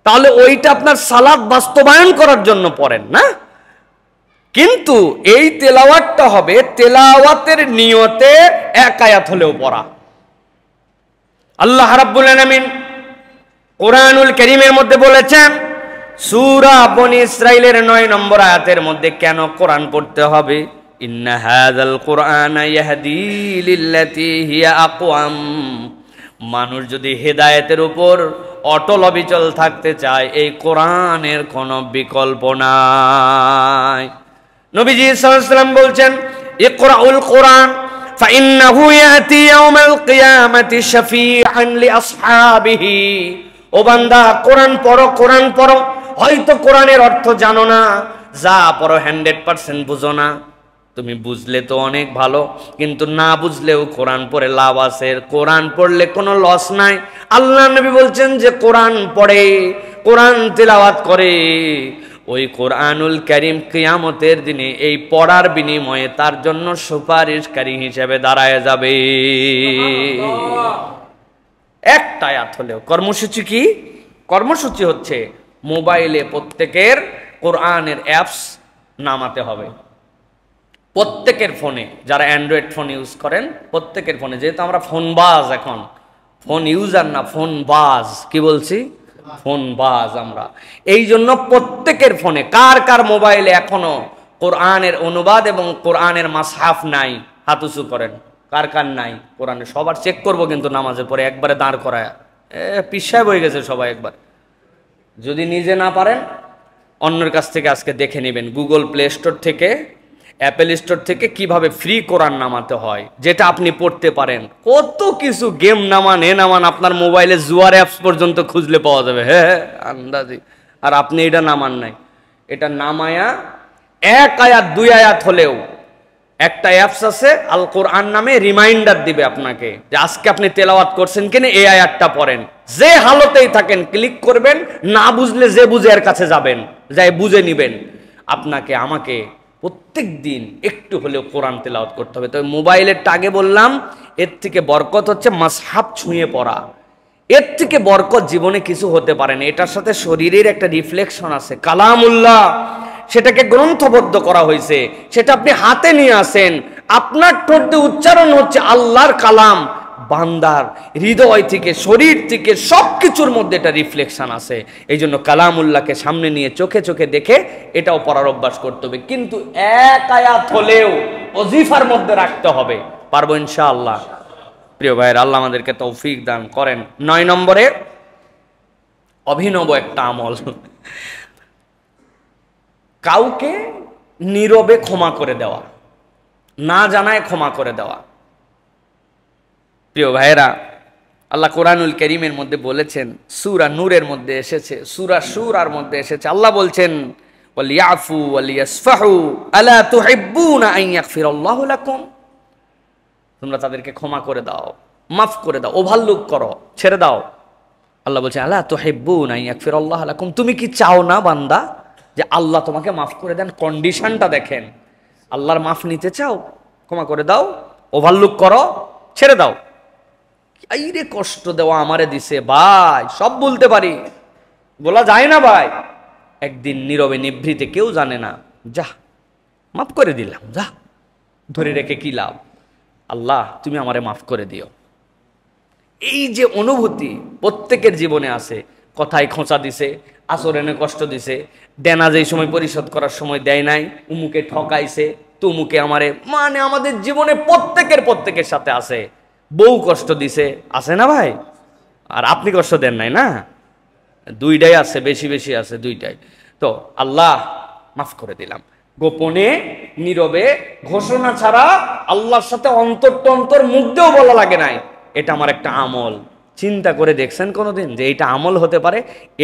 [SPEAKER 1] তাহলে ওইটা আপনার সালাত বাস্তবায়ন করার জন্য পড়েন না, কিন্তু এই তেলাওয়াতটা হবে তেলাওয়াতের নিয়তে 1 আয়াত হলেও পড়া। আল্লাহ রাব্বুল আলামিন কোরআনুল কারীমের মধ্যে বলেছেন, সূরা বনী ইসরাঈলের 9 নম্বর আয়াতের মধ্যে কেন কোরআন পড়তে হবে, ইন্না হাযাল কুরআনা ইয়াহদি লিল্লাতী হিয়া আকওয়াম। মানুষ যদি হেদায়েতের উপর অটল অবিচল থাকতে চায়, এই কোরআনের কোনো বিকল্প নাই। নবীজি সাল্লাল্লাহু আলাইহি ওয়াসাল্লাম বলছেন, ইকরাউল কোরআন ফাইন্নাহু ইয়াতি ইয়াউমাল কিয়ামাতি শাফিআন লিআসহাবিহি। ও বান্দা, কোরআন পড়ো, কোরআন পড়ো। হয়তো কোরআনের অর্থ জানো না, যা পড়ো 100% বুঝো না, তুমি বুঝলে তো অনেক ভালো, কিন্তু না বুঝলেও কোরআন পড়ে লাভ আছে, কোরআন পড়লে কোনো লস নাই। আল্লাহ নবী বলছেন যে কোরআন পড়ে, কোরআন তেলাওয়াত করে, ওই কোরআনুল কারীম কিয়ামতের দিনে এই পড়ার বিনিময়ে তার জন্য সুপারিশকারী হিসেবে দাঁড়ায় যাবে। একটা আয়াত হলেও। কর্মসূচি কি? কর্মসূচি হচ্ছে মোবাইলে প্রত্যেকের কোরআনের অ্যাপস নামাতে হবে। প্রত্যেকের ফোনে, যারা অ্যান্ড্রয়েড ফোন ইউজ করেন প্রত্যেকের ফোনে, যেহেতু আমরা ফোনবাজ, এখন ফোন ইউজার না ফোনবাজ, কি বলছি, ফোনবাজ আমরা, এই জন্য প্রত্যেকের ফোনে, কার কার মোবাইলে এখনো কোরআনের অনুবাদ এবং কোরআনের মাসহাফ নাই, হাত উঁচু করেন। কার কার নাই কোরআনে? সবার চেক করবো কিন্তু নামাজের পরে একবারে দাঁড় করায়, পিছায় বয়ে গেছে সবাই একবার। যদি নিজে না পারেন অন্যের কাছ থেকে আজকে দেখে নেবেন, গুগল প্লে স্টোর থেকে, অ্যাপেল স্টোর থেকে কিভাবে ফ্রি কোরআন নামাতে হয়, যেটা আপনি পড়তে পারেন। কত কিছু, গেম নামান, নামান, আপনার মোবাইলে জুয়ার অ্যাপস পর্যন্ত খুঁজলে পাওয়া যাবে। হ্যাঁ, আন্দাজি। আর আপনি এটা নামান নাই, এটা নামায়া 1 আয়াত 2 আয়াত হলেও, একটা অ্যাপস আছে আল কোরআন নামে, রিমাইন্ডার দিবে আপনাকে যে আজকে আপনি তেলাওয়াত করছেন কিনা, এই আয়াতটা পড়েন। যে হালতেই থাকেন ক্লিক করবেন, না বুঝলে যে বুঝে এর কাছে যাবেন, যাই বুঝে নিবেন। আপনাকে আমাকে প্রত্যেক দিন একটু হলেও কোরআন তেলাওয়াত করতে হবে। তবে মোবাইলের আগে বললাম, এর থেকে বরকত হচ্ছে মাসহাফ ছুঁয়ে পড়া, এর থেকে বরকত জীবনে কিছু হতে পারে না। এটার সাথে শরীরের একটা রিফ্লেকশন আছে, কালামুল্লাহ, সেটাকে গ্রন্থবদ্ধ করা হয়েছে, সেটা আপনি হাতে নিয়ে আসেন, আপনার ঠোঁটে উচ্চারণ হচ্ছে আল্লাহর কালাম, বান্দার হৃদয় থেকে, শরীর থেকে, সবকিছুর মধ্যে এটা রিফ্লেকশন আছে। এই জন্য কালামুল্লাহকে সামনে নিয়ে চোখে চোখে দেখে এটাও পড়ার অভ্যাস করতে হবে, কিন্তু 1 আয়াত হলেও ওজিফার মধ্যে রাখতে হবে। পারবো ইনশাআল্লাহ? প্রিয় ভাইয়ের, আল্লাহ আমাদেরকে তৌফিক দান করেন। 9 নম্বরে, অভিনব একটা আমল, কাউকে নীরবে ক্ষমা করে দেওয়া, না জানায় ক্ষমা করে দেওয়া। প্রিয় ভাইয়েরা, আল্লাহ কোরআনুল কারীমের মধ্যে বলেছেন, সূরা নূরের মধ্যে এসেছে, সূরা শুরার মধ্যে এসেছে, আল্লাহ বলছেন ওয়ালিয়াফু ওয়ালিয়াসফাহু আলা তুহিব্বুনা আন ইয়াগফিরাল্লাহু লাকুম, তোমরা তাদেরকে ক্ষমা করে দাও, মাফ করে দাও, ওভারলুক করো, ছেড়ে দাও। আল্লাহ বলছে আলা তুহিব্বুনা আন ইয়াগফিরাল্লাহু লাকুম, তুমি কি চাও না বান্দা যে আল্লাহ তোমাকে মাফ করে দেন? কন্ডিশনটা দেখেন, আল্লাহর মাফ নিতে চাও, ক্ষমা করে দাও, ওভারলুক করো, ছেড়ে দাও। এই রে কষ্ট দেওয়া আমারে দিছে ভাই, সব বলতে পারি, বলা যায় না ভাই। একদিন নীরবে নিভৃতে, কেউ জানে না, যা মাফ করে দিলাম, যা ধরে রেখে কি লাভ, আল্লাহ তুমি আমারে মাফ করে দিও। এই যে অনুভূতি প্রত্যেকের জীবনে আছে। কথায় খোঁচা দিছে, আচরণে কষ্ট দিছে, দেনা যেই সময় পরিশোধ করার সময় দেয় নাই, উমুকে ঠকাইছে, তুমুকে আমারে, মানে আমাদের জীবনে প্রত্যেকের সাথে আছে। বউ কষ্ট দিছে, আছে না ভাই? আর আপনি কষ্ট দেন নাই না? দুইটাই আছে, বেশি বেশি আছে দুইটাই। তো আল্লাহ মাফ করে দিলাম, গোপনে নীরবে ঘোষণা ছাড়া, আল্লাহর সাথে অন্তর টন্তর মুখ দিয়েও বলা লাগে নাই, এটা আমার একটা আমল। চিন্তা করে দেখছেন কোনোদিন যে এইটা আমল হতে পারে?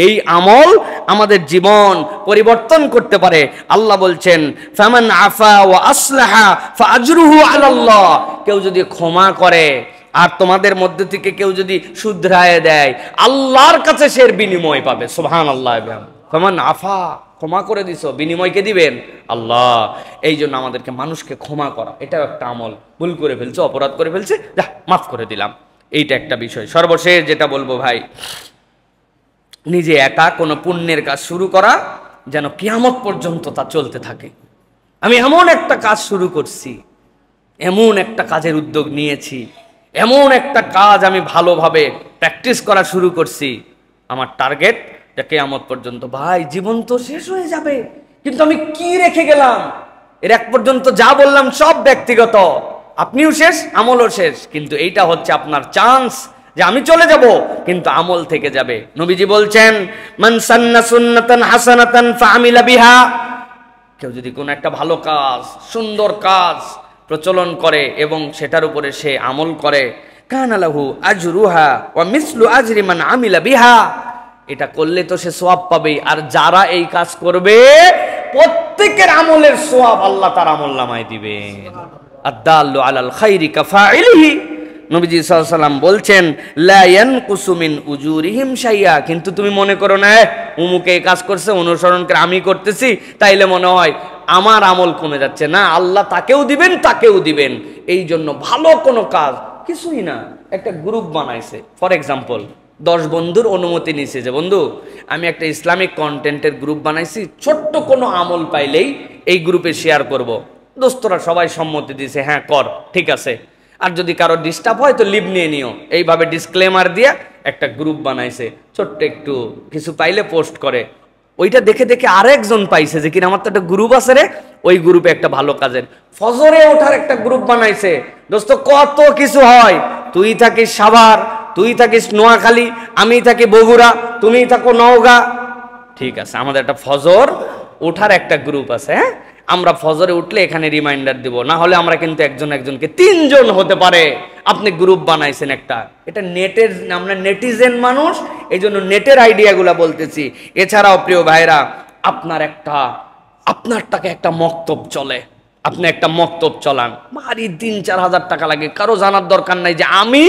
[SPEAKER 1] এই আমল আমাদের জীবন পরিবর্তন করতে পারে। আল্লাহ বলছেন ফামান আফা ওয়া আসলাহা ফাআজরুহু আলাল্লাহ, কেউ যদি ক্ষমা করে আর তোমাদের মধ্যে থেকে কেউ যদি শুধরায় দেয়, আল্লাহর কাছে সে বিনিময় পাবে। সুবহানাল্লাহ। ফামান আফা, ক্ষমা করে দিছো, বিনিময়কে দিবেন আল্লাহ। এই জন্য আমাদেরকে মানুষকে ক্ষমা করা, এটাও একটা আমল। ভুল করে ফেলছে, অপরাধ করে ফেলছে, যা মাফ করে দিলাম, এইটা একটা বিষয়। সর্বশেষ যেটা বলবো ভাই, নিজে একা কোনো পুণ্যের কাজ শুরু করা যেন কিয়ামত পর্যন্ত তা চলতে থাকে। আমি এমন একটা কাজ শুরু করছি, এমন একটা কাজের উদ্যোগ নিয়েছি, এমন একটা কাজ আমি ভালোভাবে প্র্যাকটিস করা শুরু করছি, আমার টার্গেট যে কিয়ামত পর্যন্ত। ভাই জীবন তো শেষ হয়ে যাবে, কিন্তু আমি কি রেখে গেলাম? এর এক পর্যন্ত যা বললাম সব ব্যক্তিগত, আপনিও শেষ, আমলও শেষ, কিন্তু এইটা হচ্ছে আপনার চান্স যে আমি চলে যাব কিন্তু আমল থেকে যাবে। নবীজি বলছেন মান সান্না সুন্নাতান হাসানাতান ফাআমিলা বিহা, কেউ যদি কোনো একটা ভালো কাজ, সুন্দর কাজ প্রচলন করে এবং সেটার উপরে সে আমল করে, কানা লাহু আজরুহা ওয়া মিসলু আজরি মান আমিলা বিহা, এটা করলে তো সে সওয়াব পাবে, আর যারা এই কাজ করবে প্রত্যেকের আমলের সওয়াব আল্লাহ তার আমলনামায় দিবেন। আদ-দাল্লু আলাল খাইরি কাফাইলিহি, নবীজি সাল্লাল্লাহু আলাইহি ওয়াসাল্লাম বলছেন লা ইয়ানকুসু মিন উজুরিহিম শাইয়া, কিন্তু তুমি মনে করো না উমুকে এই কাজ করছে, অনুসরণ করে আমি করতেছি, তাইলে মনে হয় আমার আমল কমে যাচ্ছে, না, আল্লাহ তাকেও দিবেন, তাকেও দিবেন। এই জন্য ভালো কোনো কাজ, কিছুই না, একটা গ্রুপ বানাইছে, ফর এক্সাম্পল 10 বন্ধুর অনুমতি নিছে যে বন্ধু আমি একটা ইসলামিক কন্টেন্টের গ্রুপ বানাইছি, ছোট্ট কোনো আমল পাইলেই এই গ্রুপে শেয়ার করব। দোস্তরা সবাই সম্মতি দিয়েছে, হ্যাঁ কর, ঠিক আছে, আর যদি কারো ডিস্টার্ব হয় তো লিভ নিয়ে নিও, এইভাবে ডিসক্লেমার দিয়ে একটা গ্রুপ বানাইছে। ছোট্ট একটু কিছু পাইলে পোস্ট করে, ওইটা দেখে দেখে আরেকজন পাইছে যে কিনা আমার তো একটা গ্রুপ আছে রে, ওই গ্রুপে একটা ভালো কাজের ফজরে ওঠার একটা গ্রুপ বানাইছে। দোস্ত কত কিছু হয়, তুই থাকিস সাভার, তুই থাকিস নোয়াখালী, আমি থাকি বগুড়া, তুমি থাকো নওগাঁ, ঠিক আছে, আমাদের একটা ফজর ওঠার একটা গ্রুপ আছে। হ্যাঁ, আমরা ফজরে উঠলে এখানে রিমাইন্ডার দিব, না হলে আমরা কিন্তু একজন একজনকে 3 জন হতে পারে। আপনি গ্রুপ বানাইছেন একটা, এটা নেটের, আমরা নেটিজেন মানুষ, এই জন্য নেটের আইডিয়াগুলা বলতেছি। এছাড়াও প্রিয় ভাইরা, আপনার টাকা একটা মক্তব চলে, আপনি একটা মক্তব চলান, ভারী 3-4 হাজার টাকা লাগে, কারো জানার দরকার নাই যে আমি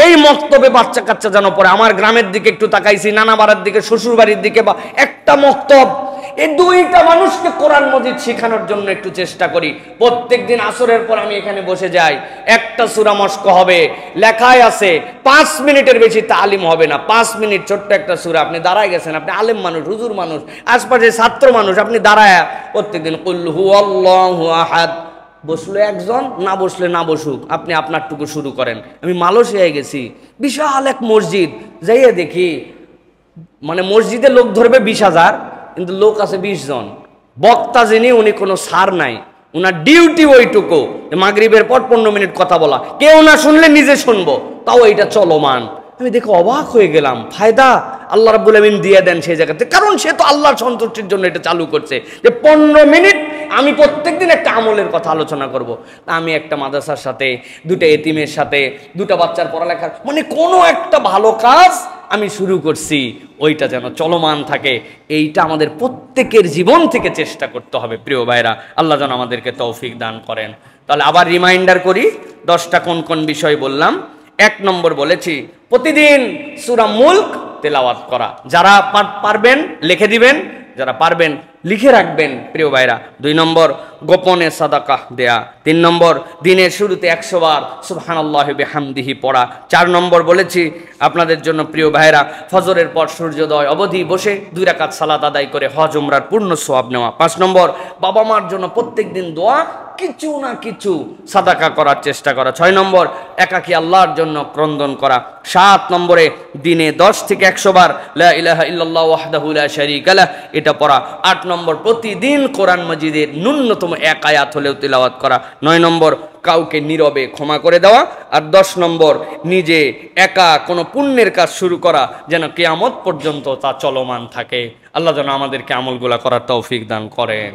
[SPEAKER 1] এই মক্তবে বাচ্চা কাচ্চা যেন পড়ে। আমার গ্রামের দিকে একটু তাকাইছি, নানা বাড়ির দিকে, শ্বশুর বাড়ির দিকে, বা একটা মক্তব, এই 2টা মানুষকে কোরআন মজিদ শেখানোর জন্য একটু চেষ্টা করি। প্রত্যেকদিন আসরের পর আমি এখানে বসে যাই, একটা সূরা মস্ক হবে, লেখায় আছে 5 মিনিটের বেশি তালিম হবে না, 5 মিনিট ছোট্ট একটা সূরা। আপনি দাঁড়ায় গেছেন, আপনি আলেম মানুষ, হুজুর মানুষ, আশপাশে ছাত্র মানুষ, আপনি দাঁড়ায় প্রত্যেকদিন কুল হুয়াল্লাহু আহাদ, বসলো একজন, না বসলে না বসুক, আপনি আপনারটুকু শুরু করেন। আমি মালয়েশিয়ায় গেছি, বিশাল এক মসজিদ, যাইয়ে দেখি মানে মসজিদে লোক ধরবে 20,000, কিন্তু লোক আছে 20 জন। বক্তা যিনি, উনি কোনো সার নাই, উনার ডিউটি ওইটুকু, মাগরিবের পর 15 মিনিট কথা বলা, কেউ না শুনলে নিজে শুনবো, তাও এইটা চলমান। আমি দেখে অবাক হয়ে গেলাম, ফায়দা আল্লাহ রাব্বুল আমিন দিয়ে দেন সেই জায়গাতে, কারণ সে তো আল্লাহর সন্তুষ্টির জন্য এটা চালু করছে, যে 15 মিনিট আমি প্রত্যেকদিন একটা আমলের কথা আলোচনা করব। আমি একটা মাদ্রাসার সাথে, দুটা এতিমের সাথে, দুটা বাচ্চার পড়ালেখার, মানে কোনো একটা ভালো কাজ আমি শুরু করছি, ওইটা যেন চলমান থাকে। এইটা আমাদের প্রত্যেকের জীবন থেকে চেষ্টা করতে হবে প্রিয় ভাইরা। আল্লাহ যেন আমাদেরকে তৌফিক দান করেন। তাহলে আবার রিমাইন্ডার করি, 10টা কোন কোন বিষয় বললাম। 1 নম্বর বলেছি প্রতিদিন সূরা মুলক তেলাওয়াত করা। যারা পারবেন লিখে দিবেন, যারা পারবেন লিখে রাখবেন প্রিয় ভাইরা। 2 নম্বর গোপনে সাদাকা দেয়া। 3 নম্বর দিনের শুরুতে 100 বার সুবহানাল্লাহি বিহামদিহি পড়া। 4 নম্বর বলেছি আপনাদের জন্য প্রিয় ভাইরা, ফজরের পর সূর্যোদয় অবধি বসে 2 রাকাত সালাত আদায় করে হজ উমরার পূর্ণ সওয়াব নেওয়া। 5 নম্বর বাবা মার জন্য প্রত্যেকদিন দোয়া, কিছু না কিছু সাদাকা করার চেষ্টা করা। 6 নম্বর একাকী আল্লাহর জন্য ক্রন্দন করা। 7 নম্বরে দিনে 10 থেকে 100 বার লা ইলাহা ইল্লাল্লাহ ওয়াহদাহু লা শারীকা লাহ এটা পড়া। 8 নম্বর প্রতিদিন কোরআন মাজিদের ন্যূনতম 1 আয়াত হলেও তিলাওয়াত করা। 9 নম্বর কাউকে নীরবে ক্ষমা করে দেওয়া। আর 10 নম্বর নিজে একা কোনো পুণ্যের কাজ শুরু করা, যেন কিয়ামত পর্যন্ত তা চলমান থাকে। আল্লাহ যেন আমাদেরকে আমলগুলা করার তৌফিক দান করেন।